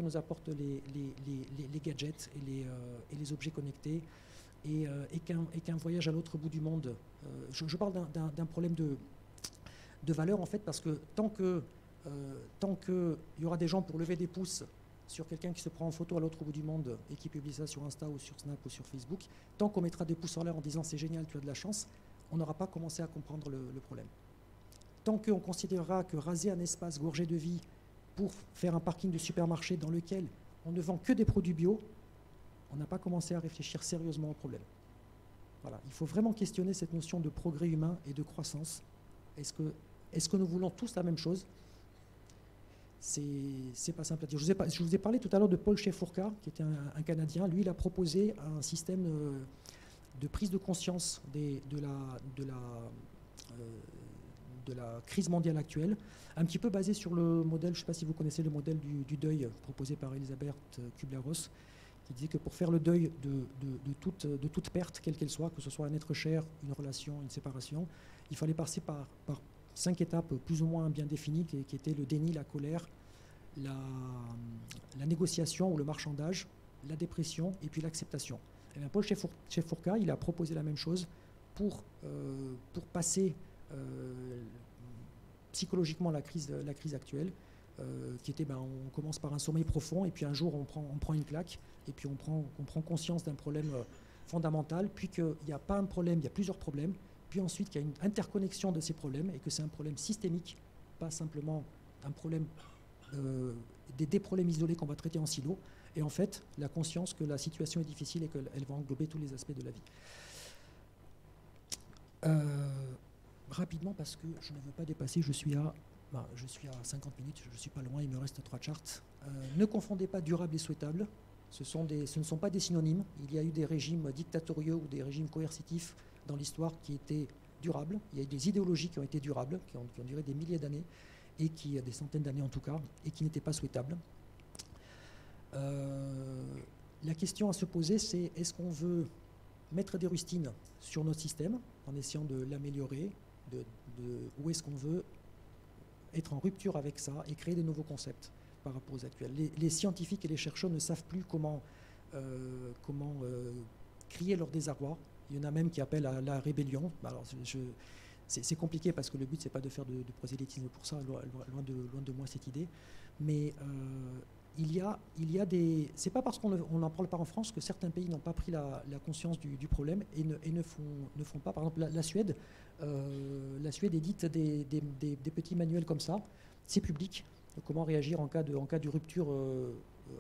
nous apportent les gadgets et les objets connectés et qu'un voyage à l'autre bout du monde. Je parle d'un problème de valeur en fait, parce que tant qu'il y aura des gens pour lever des pouces sur quelqu'un qui se prend en photo à l'autre bout du monde et qui publie ça sur Insta ou sur Snap ou sur Facebook, tant qu'on mettra des pouces en l'air en disant c'est génial, tu as de la chance, on n'aura pas commencé à comprendre le problème. Tant qu'on considérera que raser un espace gorgé de vie pour faire un parking de supermarché dans lequel on ne vend que des produits bio, on n'a pas commencé à réfléchir sérieusement au problème. Voilà. Il faut vraiment questionner cette notion de progrès humain et de croissance. Est-ce que nous voulons tous la même chose? C'est pas simple à dire. Je vous ai parlé tout à l'heure de Paul Chefourka, qui était un Canadien. Lui, il a proposé un système de prise de conscience de la crise mondiale actuelle, un petit peu basé sur le modèle, je ne sais pas si vous connaissez le modèle du deuil proposé par Elisabeth Kubler-Ross, qui disait que pour faire le deuil de toute perte, quelle qu'elle soit, que ce soit un être cher, une relation, une séparation, il fallait passer par 5 étapes plus ou moins bien définies, qui étaient le déni, la colère, la négociation ou le marchandage, la dépression et puis l'acceptation. Et bien Paul Chefourka, il a proposé la même chose pour passer psychologiquement la crise actuelle, qui était on commence par un sommeil profond et puis un jour on prend une claque et puis on prend conscience d'un problème fondamental, puis qu'il n'y a pas un problème, il y a plusieurs problèmes, puis ensuite qu'il y a une interconnexion de ces problèmes et que c'est un problème systémique, pas simplement un problème des problèmes isolés qu'on va traiter en silo, et en fait la conscience que la situation est difficile et qu'elle va englober tous les aspects de la vie. Rapidement, parce que je ne veux pas dépasser, je suis à 50 minutes, je ne suis pas loin, il me reste 3 charts. Ne confondez pas durable et souhaitable, ce ne sont pas des synonymes. Il y a eu des régimes dictatoriaux ou des régimes coercitifs dans l'histoire qui étaient durables. Il y a eu des idéologies qui ont été durables, qui ont duré des milliers d'années, et des centaines d'années en tout cas, et qui n'étaient pas souhaitables. La question à se poser, c'est est-ce qu'on veut mettre des rustines sur notre système en essayant de l'améliorer, ou est-ce qu'on veut être en rupture avec ça et créer des nouveaux concepts par rapport aux actuels. Les scientifiques et les chercheurs ne savent plus comment crier leur désarroi. Il y en a même qui appellent à la rébellion. Alors, c'est compliqué parce que le but, c'est pas de faire de prosélytisme pour ça, loin de moi cette idée. Mais il y a des. C'est pas parce qu'on n'en parle pas en France que certains pays n'ont pas pris la conscience du problème et ne font pas. Par exemple, la Suède édite des petits manuels comme ça. C'est public. Comment réagir en cas de rupture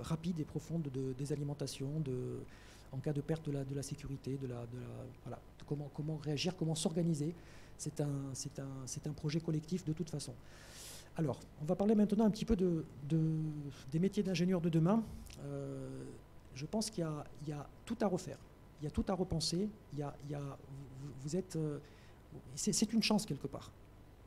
rapide et profonde des alimentations, en cas de perte de la sécurité, voilà, comment réagir, comment s'organiser. C'est un projet collectif de toute façon. Alors, on va parler maintenant un petit peu des métiers d'ingénieur de demain. Je pense qu'il y a tout à refaire, il y a tout à repenser. Vous êtes, c'est une chance quelque part.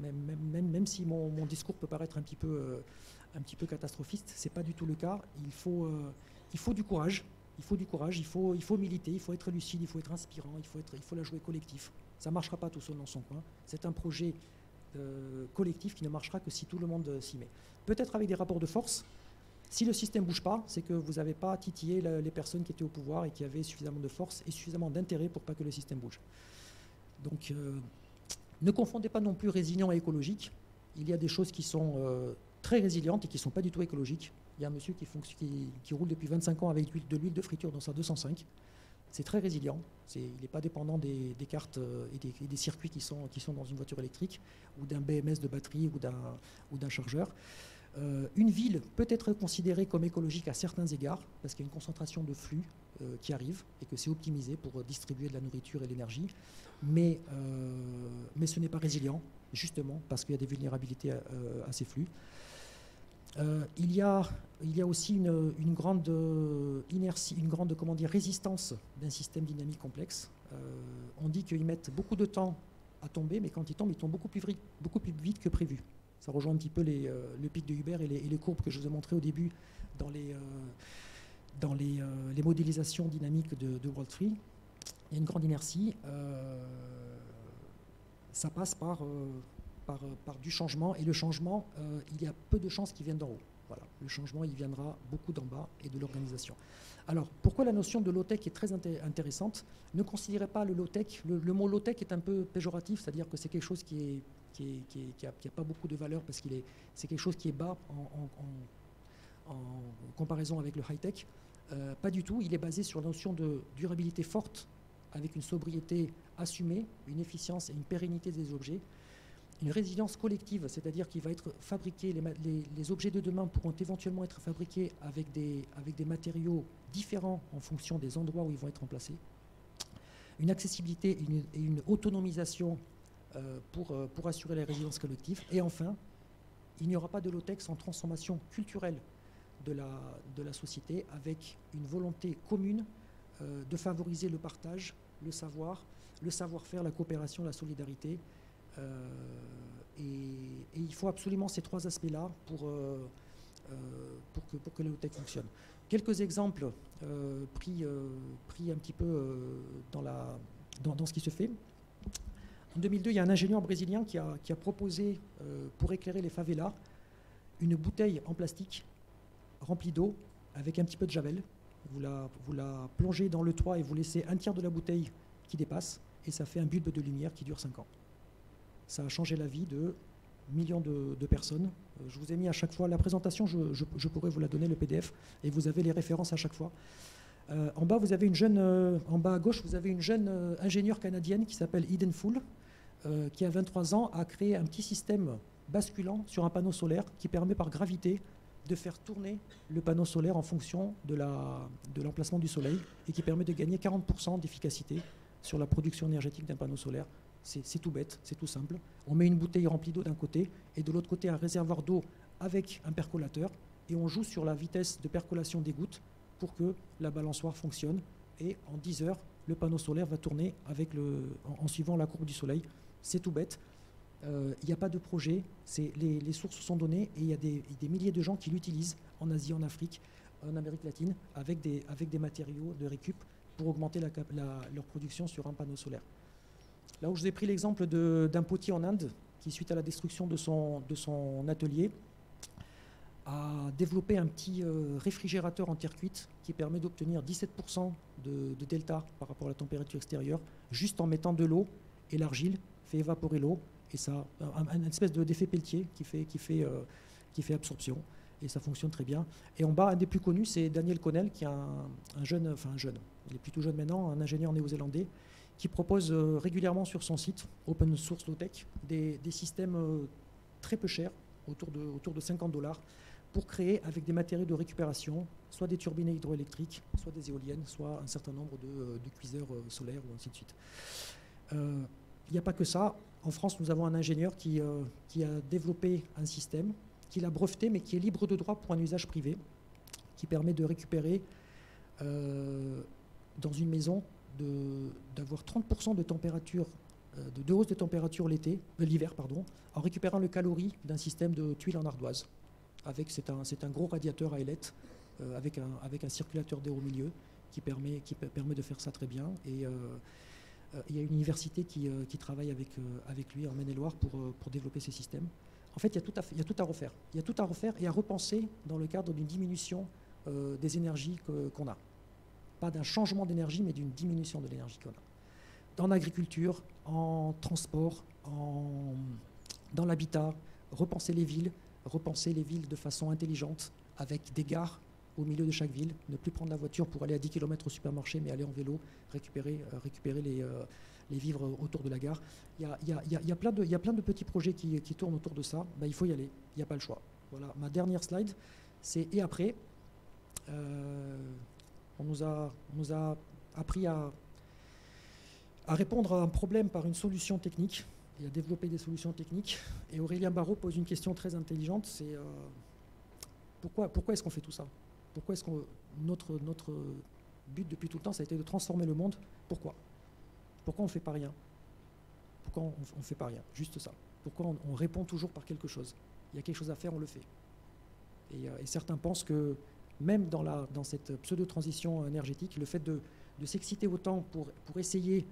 Même si mon discours peut paraître un petit peu catastrophiste, c'est pas du tout le cas. Il faut du courage. Il faut militer, il faut être lucide, il faut être inspirant, il faut la jouer collectif. Ça ne marchera pas tout seul dans son coin. C'est un projet collectif qui ne marchera que si tout le monde s'y met. Peut-être avec des rapports de force. Si le système ne bouge pas, c'est que vous n'avez pas titillé les personnes qui étaient au pouvoir et qui avaient suffisamment de force et suffisamment d'intérêt pour pas que le système bouge. Donc, ne confondez pas non plus résilient et écologique. Il y a des choses qui sont très résilientes et qui ne sont pas du tout écologiques. Il y a un monsieur qui roule depuis 25 ans avec de l'huile de friture dans sa 205. C'est très résilient. Il n'est pas dépendant des cartes et des circuits qui sont dans une voiture électrique ou d'un BMS de batterie ou d'un chargeur. Une ville peut être considérée comme écologique à certains égards parce qu'il y a une concentration de flux qui arrive et que c'est optimisé pour distribuer de la nourriture et de l'énergie. Mais ce n'est pas résilient, justement, parce qu'il y a des vulnérabilités à ces flux. Il y a aussi une grande inertie, résistance d'un système dynamique complexe. On dit qu'ils mettent beaucoup de temps à tomber, mais quand ils tombent beaucoup plus vite que prévu. Ça rejoint un petit peu le pic de Hubert et les courbes que je vous ai montrées au début dans les modélisations dynamiques de World Tree. Il y a une grande inertie. Ça passe par du changement, et le changement, il y a peu de chances qu'il vienne d'en haut. Voilà. Le changement, il viendra beaucoup d'en bas et de l'organisation. Alors, pourquoi la notion de low-tech est très intéressante? Ne considérez pas le low-tech. Le mot low-tech est un peu péjoratif, c'est-à-dire que c'est quelque chose qui a pas beaucoup de valeur parce c'est quelque chose qui est bas en comparaison avec le high-tech. Pas du tout. Il est basé sur la notion de durabilité forte, avec une sobriété assumée, une efficience et une pérennité des objets. Une résilience collective, c'est-à-dire qu'il va être fabriqué, les objets de demain pourront éventuellement être fabriqués avec des matériaux différents en fonction des endroits où ils vont être emplacés. Une accessibilité et une autonomisation pour assurer la résilience collective. Et enfin, il n'y aura pas de low-tech sans transformation culturelle de la société, avec une volonté commune de favoriser le partage, le savoir-faire, la coopération, la solidarité. Et il faut absolument ces trois aspects-là pour que le low-tech fonctionne. Quelques exemples pris un petit peu dans ce qui se fait. En 2002, il y a un ingénieur brésilien qui a proposé, pour éclairer les favelas, une bouteille en plastique remplie d'eau avec un petit peu de javel. Vous la plongez dans le toit et vous laissez un tiers de la bouteille qui dépasse, et ça fait un bulbe de lumière qui dure 5 ans. Ça a changé la vie de millions de personnes. Je vous ai mis à chaque fois la présentation, je pourrais vous la donner, le PDF, et vous avez les références à chaque fois. En bas, vous avez en bas à gauche, vous avez une jeune ingénieure canadienne qui s'appelle Eden Fool, qui a 23 ans, a créé un petit système basculant sur un panneau solaire qui permet par gravité de faire tourner le panneau solaire en fonction de l'emplacement du soleil, et qui permet de gagner 40% d'efficacité sur la production énergétique d'un panneau solaire. C'est tout bête, c'est tout simple. On met une bouteille remplie d'eau d'un côté et de l'autre côté un réservoir d'eau avec un percolateur, et on joue sur la vitesse de percolation des gouttes pour que la balançoire fonctionne, et en 10 heures, le panneau solaire va tourner en suivant la courbe du soleil. C'est tout bête. Il n'y a pas de projet, les sources sont données, et il y a des milliers de gens qui l'utilisent en Asie, en Afrique, en Amérique latine, avec des matériaux de récup pour augmenter leur production sur un panneau solaire. Là où je vous ai pris l'exemple d'un potier en Inde qui, suite à la destruction de son atelier, a développé un petit réfrigérateur en terre cuite qui permet d'obtenir 17% de delta par rapport à la température extérieure, juste en mettant de l'eau, et l'argile fait évaporer l'eau, et ça a une espèce d'effet Peltier qui fait absorption. et ça fonctionne très bien. Et en bas, un des plus connus, c'est Daniel Connell, qui est un jeune, il est plutôt jeune maintenant, un ingénieur néo-zélandais, qui propose régulièrement sur son site, Open Source Low Tech, des systèmes très peu chers, autour de $50, pour créer avec des matériaux de récupération, soit des turbines hydroélectriques, soit des éoliennes, soit un certain nombre de cuiseurs solaires, ou ainsi de suite. Il n'y a pas que ça. En France, nous avons un ingénieur qui a développé un système, qu'il a breveté, mais qui est libre de droit pour un usage privé, qui permet de récupérer dans une maison d'avoir 30% de température, de hausse de température l'hiver, en récupérant le calorie d'un système de tuiles en ardoise. C'est un gros radiateur à ailettes avec un circulateur d'air au milieu qui permet de faire ça très bien. Et il y a une université qui travaille avec lui en Maine-et-Loire pour développer ces systèmes. En fait, il y a tout à refaire. Il y a tout à refaire et à repenser dans le cadre d'une diminution des énergies qu'on a. Pas d'un changement d'énergie, mais d'une diminution de l'énergie qu'on a. Dans l'agriculture, en transport, dans l'habitat, repenser les villes de façon intelligente, avec des gares au milieu de chaque ville, ne plus prendre la voiture pour aller à 10 km au supermarché, mais aller en vélo, récupérer les vivres autour de la gare. Il y a plein de petits projets qui tournent autour de ça. Ben, il faut y aller, il n'y a pas le choix. Voilà, ma dernière slide, c'est « Et après ». On nous a appris à répondre à un problème par une solution technique et à développer des solutions techniques. Et Aurélien Barraud pose une question très intelligente, c'est pourquoi est-ce qu'on fait tout ça? Pourquoi est-ce que notre but depuis tout le temps, ça a été de transformer le monde? Pourquoi on ne fait pas rien? Pourquoi on ne fait pas rien? Juste ça. Pourquoi on répond toujours par quelque chose? Il y a quelque chose à faire, on le fait. Et certains pensent que même dans cette pseudo-transition énergétique, le fait de s'exciter autant pour essayer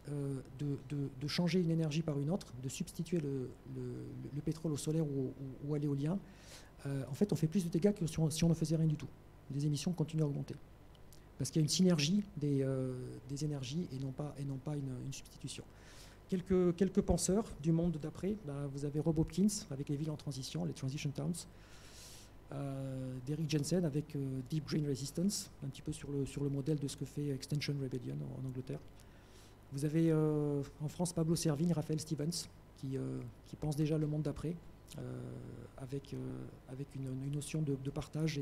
de changer une énergie par une autre, de substituer le pétrole au solaire ou à l'éolien, en fait, on fait plus de dégâts que si on ne faisait rien du tout. Les émissions continuent à augmenter. Parce qu'il y a une synergie des énergies et non pas une substitution. Quelques penseurs du monde d'après, vous avez Rob Hopkins avec les villes en transition, les Transition Towns, d'Eric Jensen avec Deep Green Resistance, un petit peu sur le modèle de ce que fait Extinction Rebellion en Angleterre. Vous avez en France Pablo Servigne, Raphaël Stevens, qui pense déjà le monde d'après, avec une notion de partage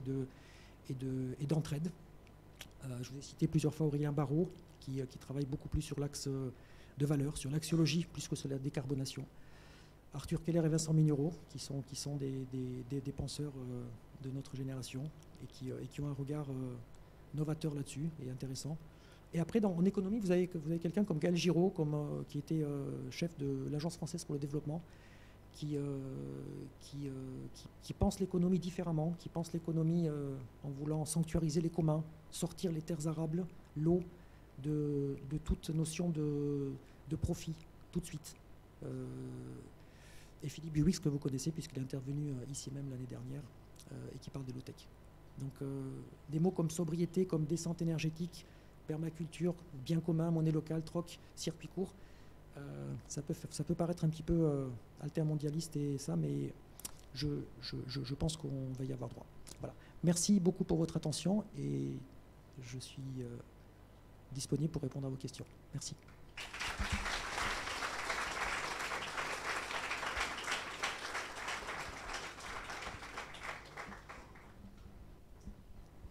et d'entraide. Je vous ai cité plusieurs fois Aurélien Barraud, qui travaille beaucoup plus sur l'axe de valeur, sur l'axiologie, plus que sur la décarbonation. Arthur Keller et Vincent Mignereau, qui sont des penseurs de notre génération et qui ont un regard novateur là-dessus et intéressant. Et après, en économie, vous avez quelqu'un comme Gaël Giraud, qui était chef de l'Agence française pour le développement, qui pense l'économie différemment, qui pense l'économie en voulant sanctuariser les communs, sortir les terres arables, l'eau, de toute notion de profit, tout de suite. Et Philippe Buwix, que vous connaissez, puisqu'il est intervenu ici même l'année dernière, et qui parle de low-tech. Donc des mots comme sobriété, comme descente énergétique, permaculture, bien commun, monnaie locale, troc, circuit court, ça peut paraître un petit peu altermondialiste et ça, mais je pense qu'on va y avoir droit. Voilà. Merci beaucoup pour votre attention et je suis disponible pour répondre à vos questions. Merci.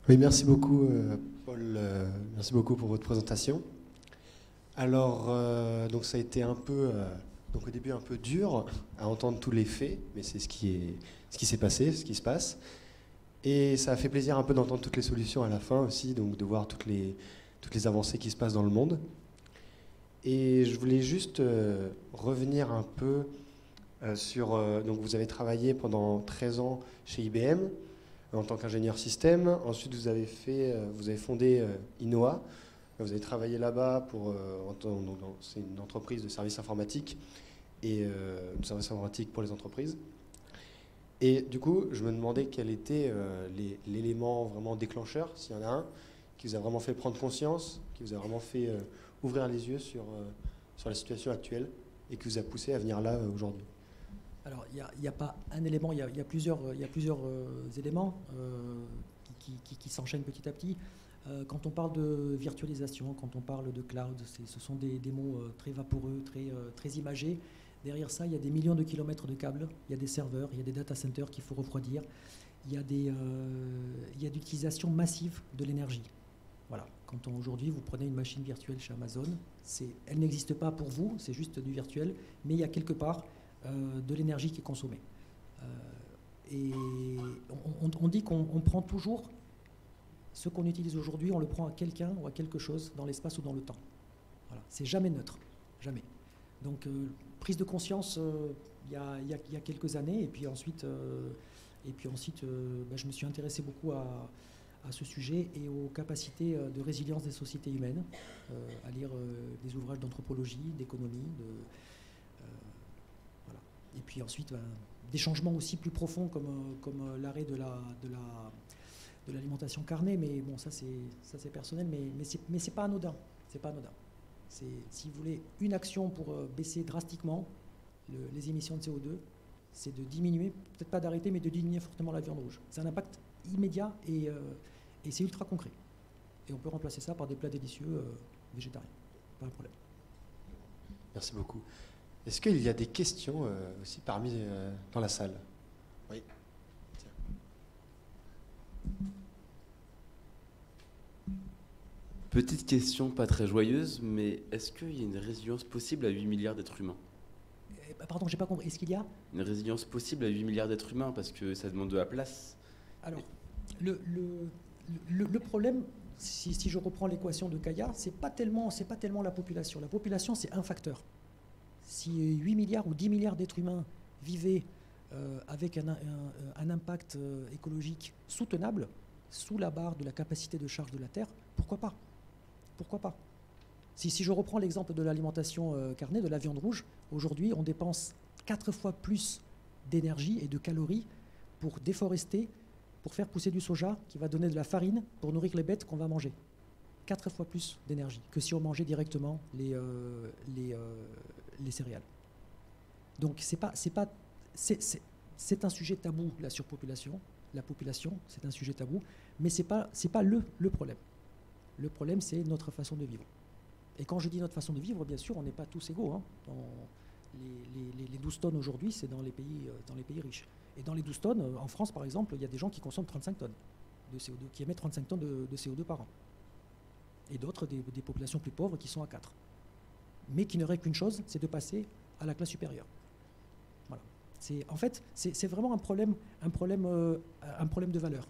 Oui, merci beaucoup, Paul. Merci beaucoup pour votre présentation. Alors, donc ça a été un peu, donc au début un peu dur à entendre tous les faits, mais c'est ce qui s'est passé, ce qui se passe. Et ça a fait plaisir un peu d'entendre toutes les solutions à la fin aussi, donc de voir toutes les avancées qui se passent dans le monde. Et je voulais juste revenir un peu sur... donc vous avez travaillé pendant 13 ans chez IBM en tant qu'ingénieur système. Ensuite, vous avez fondé Inoa. Vous avez travaillé là-bas c'est une entreprise de services informatiques et de services informatiques pour les entreprises. Et du coup, je me demandais quel était l'élément vraiment déclencheur, s'il y en a un, qui vous a vraiment fait prendre conscience, qui vous a vraiment fait ouvrir les yeux sur la situation actuelle et qui vous a poussé à venir là aujourd'hui. Alors, il n'y a pas un élément, il y a plusieurs éléments qui s'enchaînent petit à petit. Quand on parle de virtualisation, quand on parle de cloud, ce sont des mots très vaporeux, très imagés. Derrière ça, il y a des millions de kilomètres de câbles, il y a des serveurs, il y a des data centers qu'il faut refroidir, il y a d'utilisation massive de l'énergie. Voilà. Quand aujourd'hui vous prenez une machine virtuelle chez Amazon, elle n'existe pas pour vous, c'est juste du virtuel, mais il y a quelque part de l'énergie qui est consommée. Et on dit qu'on prend toujours ce qu'on utilise aujourd'hui, on le prend à quelqu'un ou à quelque chose dans l'espace ou dans le temps. Voilà. C'est jamais neutre, jamais. Donc prise de conscience il y a quelques années, et puis ensuite, je me suis intéressé beaucoup à ce sujet et aux capacités de résilience des sociétés humaines, à lire des ouvrages d'anthropologie, d'économie, voilà. Et puis ensuite, des changements aussi plus profonds comme l'arrêt de l'alimentation carnée, mais bon, ça c'est personnel, mais c'est pas anodin, c'est pas anodin. C'est, si vous voulez, une action pour baisser drastiquement les émissions de CO2, c'est de diminuer, peut-être pas d'arrêter, mais de diminuer fortement la viande rouge. C'est un impact immédiat et c'est ultra concret. Et on peut remplacer ça par des plats délicieux végétariens. Pas un problème. Merci beaucoup. Est-ce qu'il y a des questions aussi dans la salle? Oui. Tiens. Petite question pas très joyeuse, mais est-ce qu'il y a une résilience possible à 8 milliards d'êtres humains? Pardon, j'ai pas compris. Est-ce qu'il y a une résilience possible à 8 milliards d'êtres humains? Parce que ça demande de la place. Alors, le problème, si je reprends l'équation de Caillard, c'est pas tellement la population. La population, c'est un facteur. Si 8 milliards ou 10 milliards d'êtres humains vivaient avec un impact écologique soutenable, sous la barre de la capacité de charge de la Terre, pourquoi pas? Pourquoi pas? Si je reprends l'exemple de l'alimentation carnée, de la viande rouge, aujourd'hui, on dépense 4 fois plus d'énergie et de calories pour déforester, pour faire pousser du soja qui va donner de la farine pour nourrir les bêtes qu'on va manger. 4 fois plus d'énergie que si on mangeait directement les céréales. Donc c'est un sujet tabou, la surpopulation, la population, c'est un sujet tabou, mais c'est pas le problème. Le problème, c'est notre façon de vivre. Et quand je dis notre façon de vivre, bien sûr, on n'est pas tous égaux. Les 12 tonnes aujourd'hui, c'est dans les pays riches. Et dans les 12 tonnes, en France, par exemple, il y a des gens qui consomment 35 tonnes de CO2, qui émettent 35 tonnes de CO2 par an. Et d'autres, des populations plus pauvres, qui sont à 4. Mais qui ne règlent qu'une chose, c'est de passer à la classe supérieure. Voilà. En fait, c'est vraiment un problème de valeur.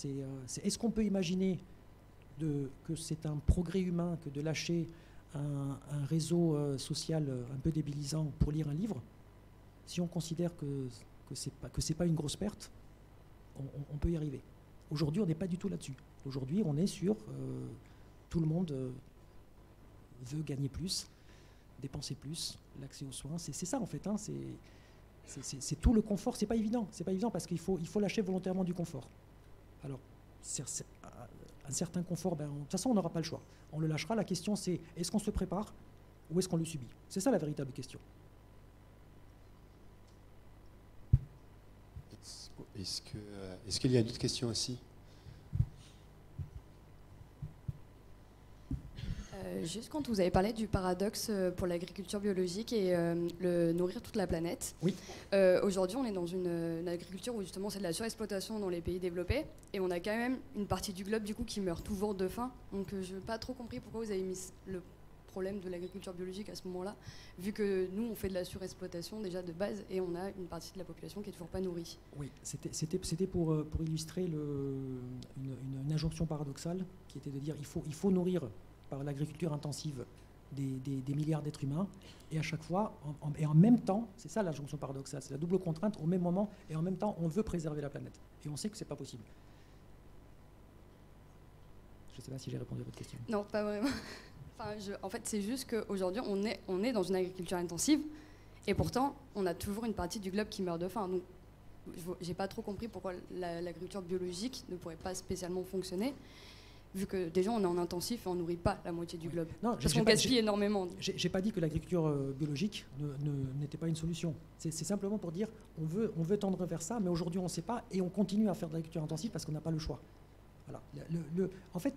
Est-ce qu'on peut imaginer que c'est un progrès humain que de lâcher un réseau social un peu débilisant pour lire un livre? Si on considère que c'est pas une grosse perte, on peut y arriver. Aujourd'hui, on n'est pas du tout là-dessus. Aujourd'hui, on est sur tout le monde veut gagner plus, dépenser plus, l'accès aux soins. C'est ça en fait. Hein, c'est tout le confort. C'est pas évident. C'est pas évident parce qu'il faut lâcher volontairement du confort. Alors, un certain confort, de toute façon, on n'aura pas le choix. On le lâchera. La question, c'est est-ce qu'on se prépare ou est-ce qu'on le subit? C'est ça la véritable question. Est-ce qu'il y a d'autres questions aussi? Juste quand vous avez parlé du paradoxe pour l'agriculture biologique et le nourrir toute la planète. Oui. Aujourd'hui, on est dans une agriculture où justement c'est de la surexploitation dans les pays développés et on a quand même une partie du globe du coup qui meurt toujours de faim. Donc je n'ai pas trop compris pourquoi vous avez mis le problème de l'agriculture biologique à ce moment-là, vu que nous on fait de la surexploitation déjà de base et on a une partie de la population qui est toujours pas nourrie. Oui, c'était pour illustrer une injonction paradoxale qui était de dire il faut nourrir par l'agriculture intensive des milliards d'êtres humains, et à chaque fois, et en même temps, c'est ça l'injonction paradoxale, c'est la double contrainte, au même moment, et en même temps, on veut préserver la planète. Et on sait que c'est pas possible. Je ne sais pas si j'ai répondu à votre question. Non, pas vraiment. Enfin, en fait, c'est juste qu'aujourd'hui, on est dans une agriculture intensive, et pourtant, on a toujours une partie du globe qui meurt de faim. Donc, j'ai pas trop compris pourquoi l'agriculture biologique ne pourrait pas spécialement fonctionner. vu que déjà on est en intensif et on nourrit pas la moitié du globe. Non, Parce qu'on gaspille énormément. J'ai pas dit que l'agriculture biologique n'était pas une solution. C'est simplement pour dire on veut tendre vers ça, mais aujourd'hui on ne sait pas et on continue à faire de l'agriculture intensive parce qu'on n'a pas le choix. Voilà. En fait,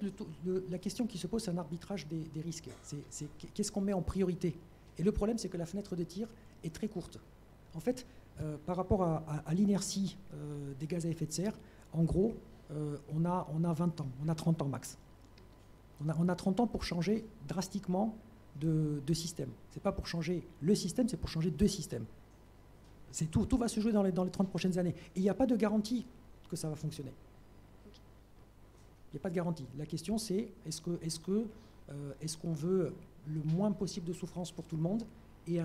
la question qui se pose, c'est un arbitrage des risques. C'est qu'est-ce qu'on met en priorité. Et le problème, c'est que la fenêtre de tir est très courte. En fait, par rapport à l'inertie des gaz à effet de serre, en gros, on a 20 ans, on a 30 ans max. On a 30 ans pour changer drastiquement de système. Ce n'est pas pour changer le système, c'est pour changer deux systèmes. Tout va se jouer dans les 30 prochaines années. Et il n'y a pas de garantie que ça va fonctionner. Il n'y a pas de garantie. La question, c'est est-ce qu'on veut le moins possible de souffrance pour tout le monde et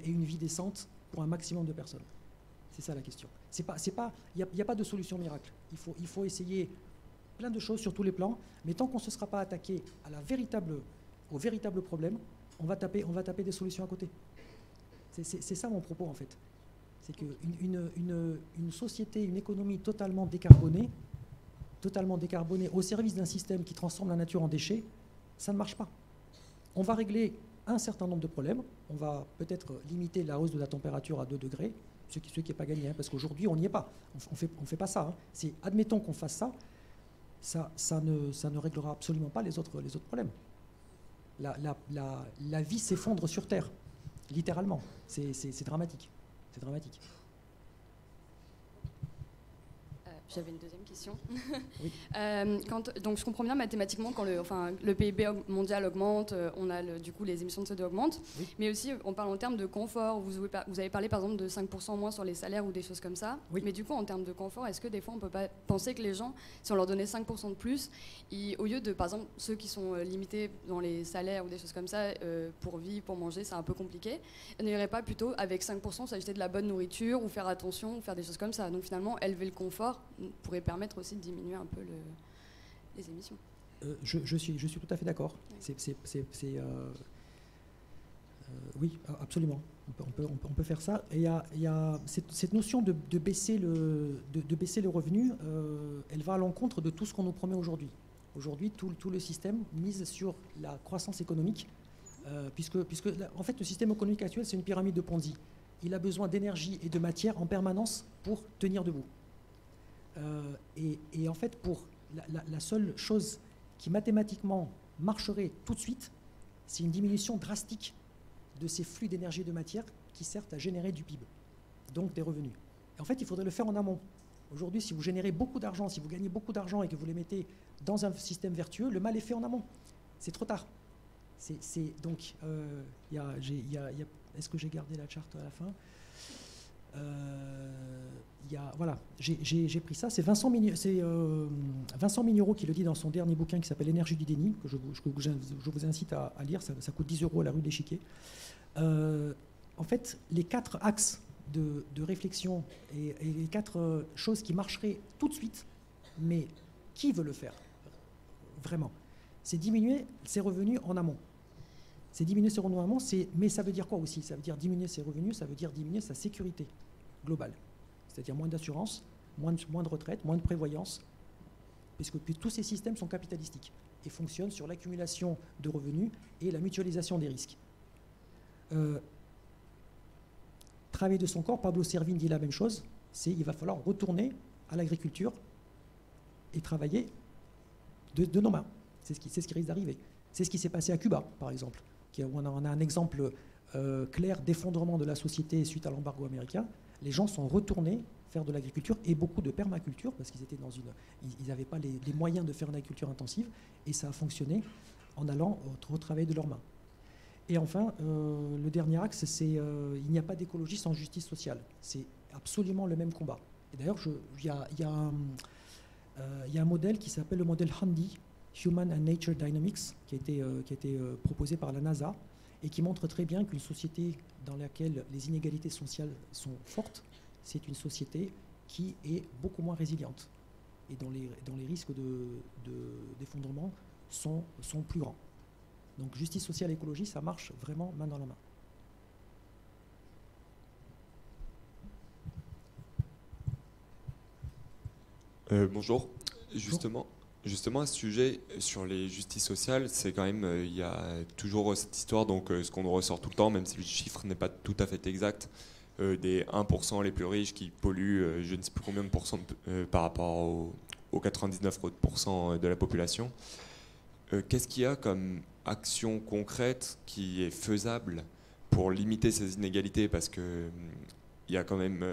une vie décente pour un maximum de personnes. C'est ça la question. Il n'y a pas de solution miracle. Il faut essayer plein de choses sur tous les plans, mais tant qu'on ne se sera pas attaqué au véritable problème, on va taper des solutions à côté. C'est ça mon propos en fait. C'est qu'une société, une économie totalement décarbonée au service d'un système qui transforme la nature en déchets, ça ne marche pas. On va régler un certain nombre de problèmes. On va peut-être limiter la hausse de la température à 2 degrés, ce qui n'est pas gagné, hein, parce qu'aujourd'hui, on n'y est pas. On fait pas ça. Hein. Admettons qu'on fasse ça ne réglera absolument pas les autres problèmes. La vie s'effondre sur Terre, littéralement. C'est dramatique. C'est dramatique. J'avais une deuxième question. Oui. Donc je comprends bien mathématiquement quand le PIB mondial augmente, on a du coup les émissions de CO2 augmentent, oui. Mais aussi on parle en termes de confort. Vous avez parlé par exemple de 5% moins sur les salaires ou des choses comme ça. Oui. Mais du coup en termes de confort, est-ce que des fois on peut pas penser que les gens, si on leur donnait 5% de plus, au lieu de par exemple ceux qui sont limités dans les salaires ou des choses comme ça, pour vivre, pour manger, c'est un peu compliqué, n'irait pas plutôt avec 5% s'acheter de la bonne nourriture ou faire attention ou faire des choses comme ça. Donc finalement élever le confort pourrait permettre aussi de diminuer un peu les émissions. Je suis tout à fait d'accord. Oui. Oui, absolument. On peut faire ça. Et il y a cette notion de baisser le revenu, elle va à l'encontre de tout ce qu'on nous promet aujourd'hui. Aujourd'hui, tout le système mise sur la croissance économique, puisque en fait, le système économique actuel, c'est une pyramide de Ponzi. Il a besoin d'énergie et de matière en permanence pour tenir debout. Et en fait, pour la seule chose qui mathématiquement marcherait tout de suite, c'est une diminution drastique de ces flux d'énergie et de matière qui servent à générer du PIB, donc des revenus. Et en fait, il faudrait le faire en amont. Aujourd'hui, si vous générez beaucoup d'argent, si vous gagnez beaucoup d'argent et que vous les mettez dans un système vertueux, le mal est fait en amont. C'est trop tard. Donc, est-ce que j'ai gardé la charte à la fin ? Voilà, j'ai pris ça. C'est Vincent Mignereau qui le dit dans son dernier bouquin qui s'appelle L'énergie du déni, que je vous incite à lire. Ça coûte 10 € à la rue de l'Échiquier. En fait, les 4 axes de réflexion et les 4 choses qui marcheraient tout de suite, mais qui veut le faire vraiment, c'est diminuer ses revenus en amont. C'est diminuer ses revenus en amont, mais ça veut dire quoi aussi ? Ça veut dire diminuer ses revenus, ça veut dire diminuer sa sécurité globale. C'est-à-dire moins d'assurance, moins de retraite, moins de prévoyance, puisque tous ces systèmes sont capitalistiques et fonctionnent sur l'accumulation de revenus et la mutualisation des risques. Travailler de son corps, Pablo Servigne dit la même chose, il va falloir retourner à l'agriculture et travailler de nos mains. C'est ce qui risque d'arriver. C'est ce qui s'est passé à Cuba, par exemple. On a un exemple clair d'effondrement de la société suite à l'embargo américain. Les gens sont retournés faire de l'agriculture et beaucoup de permaculture parce qu'ils étaient ils n'avaient pas les moyens de faire une agriculture intensive et ça a fonctionné en allant retravailler de leurs mains. Et enfin, le dernier axe, c'est il n'y a pas d'écologie sans justice sociale. C'est absolument le même combat. Et d'ailleurs, il y a un modèle qui s'appelle le modèle HANDI, Human and Nature Dynamics, qui a été proposé par la NASA et qui montre très bien qu'une société dans laquelle les inégalités sociales sont fortes, c'est une société qui est beaucoup moins résiliente et dont les risques d'effondrement sont plus grands. Donc justice sociale et écologie, ça marche vraiment main dans la main. Bonjour. Justement, Justement, à ce sujet, sur les justices sociales, c'est quand même, il y a toujours cette histoire, donc ce qu'on ressort tout le temps, même si le chiffre n'est pas tout à fait exact, des 1% les plus riches qui polluent je ne sais plus combien de pourcents par rapport aux 99% de la population. Qu'est-ce qu'il y a comme action concrète qui est faisable pour limiter ces inégalités? Parce que il y a quand même,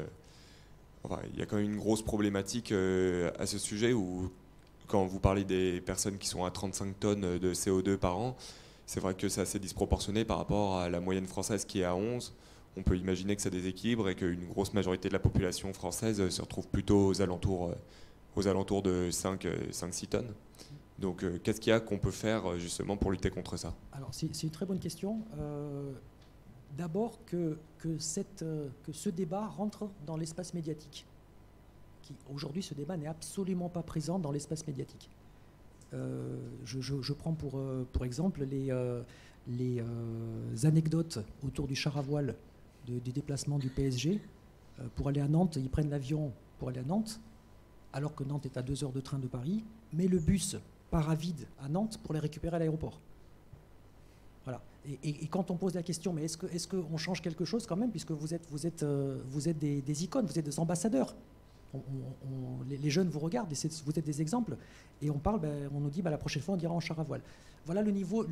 il y a quand même une grosse problématique à ce sujet où quand vous parlez des personnes qui sont à 35 tonnes de CO2 par an, c'est vrai que c'est assez disproportionné par rapport à la moyenne française qui est à 11. On peut imaginer que ça déséquilibre et qu'une grosse majorité de la population française se retrouve plutôt aux alentours de 5-6 tonnes. Donc qu'est-ce qu'il y a qu'on peut faire justement pour lutter contre ça? Alors c'est une très bonne question. D'abord que ce débat rentre dans l'espace médiatique. Aujourd'hui, ce débat n'est absolument pas présent dans l'espace médiatique. Je prends pour exemple les anecdotes autour du char à voile des déplacements du PSG. Pour aller à Nantes, ils prennent l'avion pour aller à Nantes, alors que Nantes est à 2 heures de train de Paris, mais le bus part à vide à Nantes pour les récupérer à l'aéroport. Voilà. Et quand on pose la question, mais est-ce qu'on change quelque chose quand même, puisque vous êtes des icônes, vous êtes des ambassadeurs. Les jeunes vous regardent, et vous êtes des exemples, et on nous dit la prochaine fois on dira en char à voile. Voilà le niveau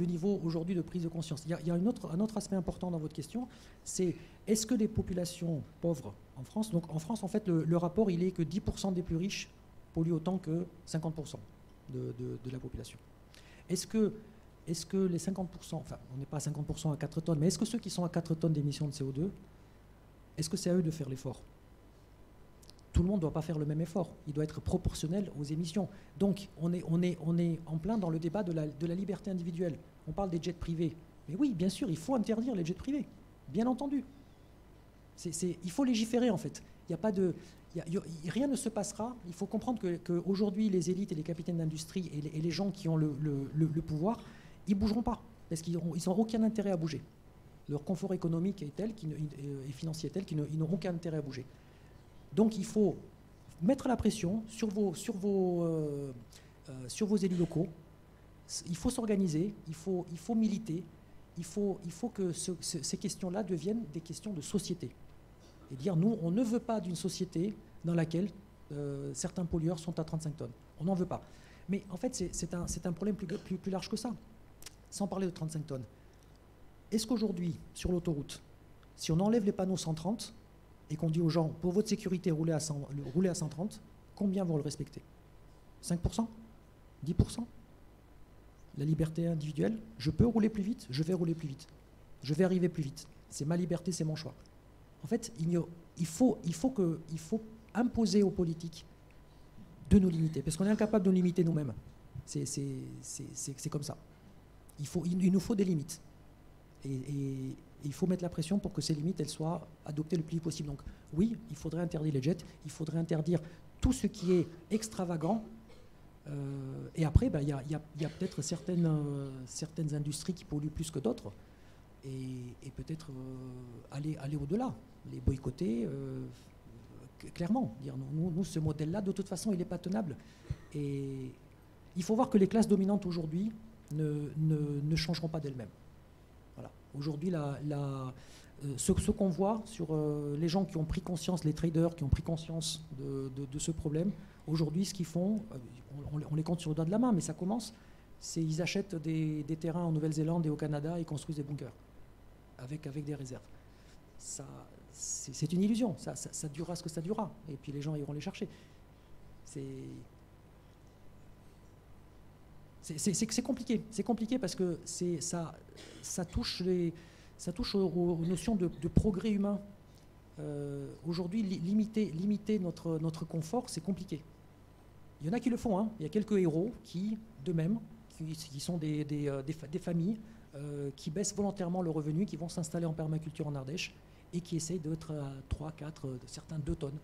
aujourd'hui de prise de conscience. Il y a un autre aspect important dans votre question, c'est est-ce que les populations pauvres en France, donc en France en fait le rapport il est que 10% des plus riches polluent autant que 50% de la population. Est-ce que les 50%, enfin on n'est pas à 50% à 4 tonnes, mais est-ce que ceux qui sont à 4 tonnes d'émissions de CO2, est-ce que c'est à eux de faire l'effort? Tout le monde ne doit pas faire le même effort. Il doit être proportionnel aux émissions. Donc, on est en plein dans le débat de la liberté individuelle. On parle des jets privés. Mais oui, bien sûr, il faut interdire les jets privés. Bien entendu. Il faut légiférer, en fait. Rien ne se passera. Il faut comprendre qu'aujourd'hui, les élites et les capitaines d'industrie et les gens qui ont le pouvoir, ils ne bougeront pas. Parce qu'ils n'ont aucun intérêt à bouger. Leur confort économique est tel, et financier est tel qu'ils n'auront aucun intérêt à bouger. Donc il faut mettre la pression sur vos élus locaux. Il faut s'organiser, il faut militer, il faut que ces questions-là deviennent des questions de société. Et dire, nous, on ne veut pas d'une société dans laquelle certains pollueurs sont à 35 tonnes. On n'en veut pas. Mais en fait, c'est un problème plus large que ça. Sans parler de 35 tonnes. Est-ce qu'aujourd'hui, sur l'autoroute, si on enlève les panneaux 130, et qu'on dit aux gens, pour votre sécurité, roulez à 130, combien vont le respecter? 5%? 10%? La liberté individuelle, je peux rouler plus vite, je vais rouler plus vite. Je vais arriver plus vite. C'est ma liberté, c'est mon choix. En fait, il faut imposer aux politiques de nous limiter, parce qu'on est incapable de nous limiter nous-mêmes. C'est comme ça. Il nous faut des limites. Et il faut mettre la pression pour que ces limites elles soient adoptées le plus vite possible. Donc oui, il faudrait interdire les jets, il faudrait interdire tout ce qui est extravagant. Et après, il y a peut-être certaines industries qui polluent plus que d'autres. Et peut-être aller au-delà, les boycotter, clairement. Dire, nous, ce modèle-là, de toute façon, il n'est pas tenable. Et il faut voir que les classes dominantes aujourd'hui ne changeront pas d'elles-mêmes. Voilà. Aujourd'hui, ce qu'on voit sur les gens qui ont pris conscience, les traders qui ont pris conscience de ce problème, aujourd'hui, ce qu'ils font, on les compte sur le doigt de la main, mais ça commence, c'est ils achètent des terrains en Nouvelle-Zélande et au Canada et ils construisent des bunkers avec des réserves. C'est une illusion, ça durera ce que ça durera, et puis les gens iront les chercher. C'est compliqué parce que ça touche aux notions de progrès humain. Aujourd'hui, limiter notre confort, c'est compliqué. Il y en a qui le font, hein. Il y a quelques héros qui, d'eux-mêmes, qui sont des familles qui baissent volontairement le revenu, qui vont s'installer en permaculture en Ardèche et qui essayent d'être à 3, 4, certains 2 tonnes.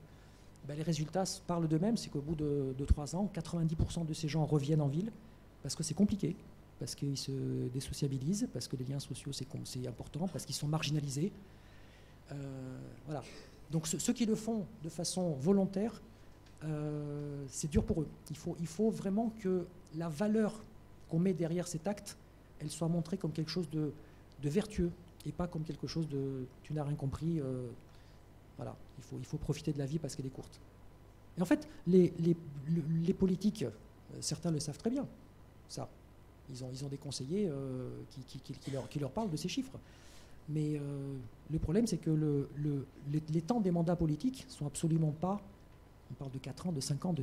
Ben, les résultats parlent d'eux-mêmes, c'est qu'au bout de 3 ans, 90% de ces gens reviennent en ville parce que c'est compliqué, parce qu'ils se désociabilisent, parce que les liens sociaux c'est important, parce qu'ils sont marginalisés. Voilà. Donc ceux qui le font de façon volontaire, c'est dur pour eux. Il faut vraiment que la valeur qu'on met derrière cet acte, elle soit montrée comme quelque chose de vertueux et pas comme quelque chose de « tu n'as rien compris ». Voilà, il faut profiter de la vie parce qu'elle est courte. Et en fait, les politiques, certains le savent très bien, ça. Ils ont des conseillers qui leur parlent de ces chiffres. Mais le problème, c'est que les temps des mandats politiques sont absolument pas, on parle de 4 ans, de 5 ans, de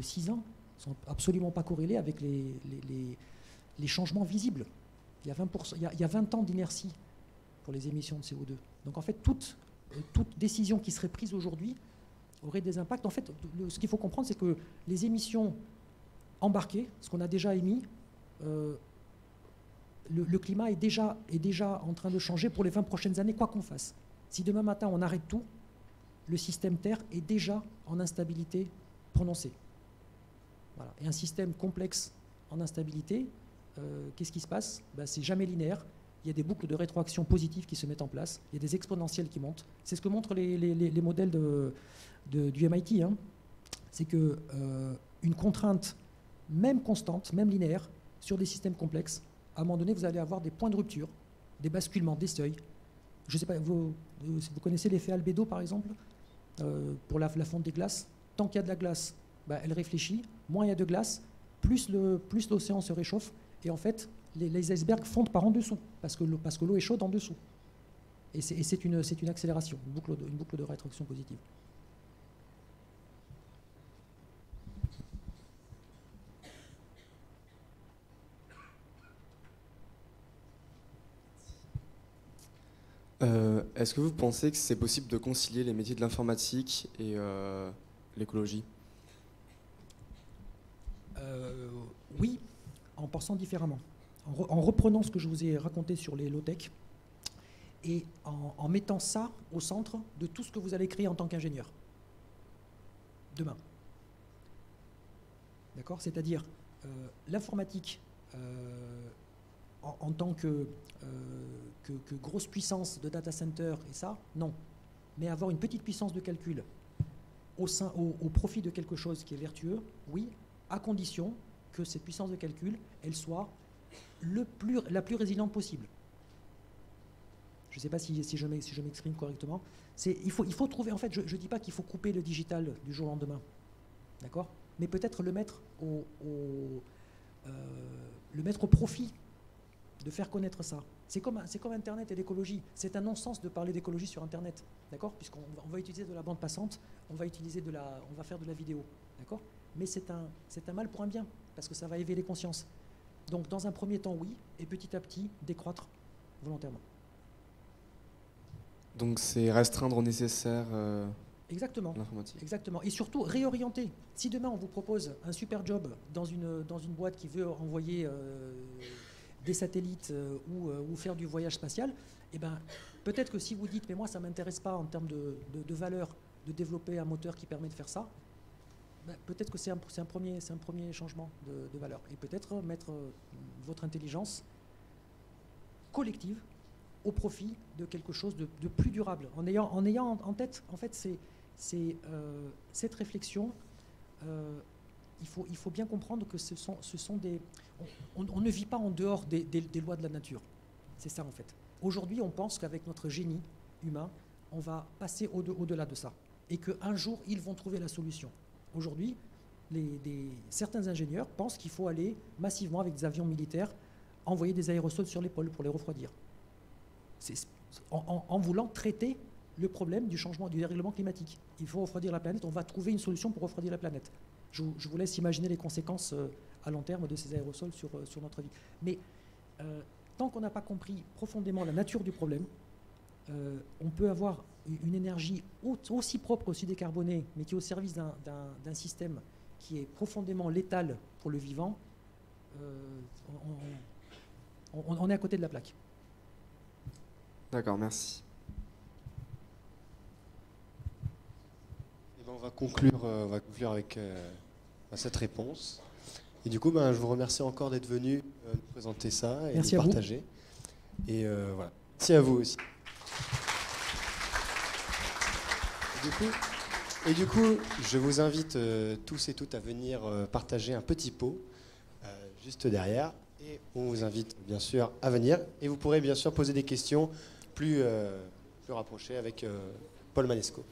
6 ans, sont absolument pas corrélés avec les changements visibles. Il y a 20 ans d'inertie pour les émissions de CO2. Donc en fait, toute décision qui serait prise aujourd'hui aurait des impacts. En fait, ce qu'il faut comprendre, c'est que les émissions embarquées, ce qu'on a déjà émis, le climat est déjà en train de changer pour les 20 prochaines années, quoi qu'on fasse. Si demain matin on arrête tout, le système Terre est déjà en instabilité prononcée. Voilà. Et un système complexe en instabilité, qu'est-ce qui se passe? C'est jamais linéaire. Il y a des boucles de rétroaction positives qui se mettent en place. Il y a des exponentielles qui montent. C'est ce que montrent les modèles du MIT. Hein. C'est qu'une contrainte, même constante, même linéaire, sur des systèmes complexes, à un moment donné, vous allez avoir des points de rupture, des basculements, des seuils. Je ne sais pas, vous connaissez l'effet albédo, par exemple, pour la fonte des glaces. Tant qu'il y a de la glace, elle réfléchit. Moins il y a de glace, plus l'océan se réchauffe. Et en fait, les icebergs fondent par en dessous, parce que l'eau est chaude en dessous. Et c'est une accélération, une boucle de rétroaction positive. Est-ce que vous pensez que c'est possible de concilier les métiers de l'informatique et l'écologie? Oui, en pensant différemment. En reprenant ce que je vous ai raconté sur les low-tech et en mettant ça au centre de tout ce que vous allez créer en tant qu'ingénieur demain. D'accord? C'est-à-dire l'informatique en tant que grosse puissance de data center et ça, non. Mais avoir une petite puissance de calcul au profit de quelque chose qui est vertueux, oui, à condition que cette puissance de calcul, elle soit la plus résiliente possible. Je ne sais pas si je m'exprime correctement. Il faut trouver, en fait, je ne dis pas qu'il faut couper le digital du jour au lendemain, d'accord? Mais peut-être le mettre au profit de faire connaître ça. C'est comme Internet et l'écologie. C'est un non-sens de parler d'écologie sur Internet, d'accord? Puisqu'on va utiliser de la bande passante, on va faire de la vidéo, d'accord? Mais c'est un mal pour un bien, parce que ça va éveiller les consciences. Donc, dans un premier temps, oui, et petit à petit, décroître volontairement. Donc, c'est restreindre au nécessaire Exactement. l'informatique. Exactement. Et surtout, réorienter. Si demain, on vous propose un super job dans une boîte qui veut envoyer des satellites ou faire du voyage spatial, eh ben, peut-être que si vous dites « mais moi, ça ne m'intéresse pas en termes de valeur de développer un moteur qui permet de faire ça », peut-être que c'est un premier changement de valeur. Et peut-être mettre votre intelligence collective au profit de quelque chose de plus durable. En ayant en tête, en fait, c'est cette réflexion, il faut bien comprendre que ce sont des... On ne vit pas en dehors des lois de la nature. C'est ça, en fait. Aujourd'hui, on pense qu'avec notre génie humain, on va passer au-delà de ça. Et qu'un jour, ils vont trouver la solution. Aujourd'hui, certains ingénieurs pensent qu'il faut aller massivement avec des avions militaires, envoyer des aérosols sur l'épaule pour les refroidir. En voulant traiter le problème du changement, du dérèglement climatique. Il faut refroidir la planète, on va trouver une solution pour refroidir la planète. Je vous laisse imaginer les conséquences à long terme de ces aérosols sur notre vie. Mais tant qu'on n'a pas compris profondément la nature du problème, on peut avoir une énergie aussi propre, aussi décarbonée, mais qui est au service d'un système qui est profondément létal pour le vivant. On est à côté de la plaque. D'accord, merci. Et ben on va conclure avec cette réponse. Et du coup, je vous remercie encore d'être venu nous présenter ça et Merci nous à vous. partager. Et voilà. Merci à vous aussi. Du coup, Et du coup, je vous invite tous et toutes à venir partager un petit pot juste derrière. Et on vous invite bien sûr à venir. Et vous pourrez bien sûr poser des questions plus rapprochées avec Paul Manesco.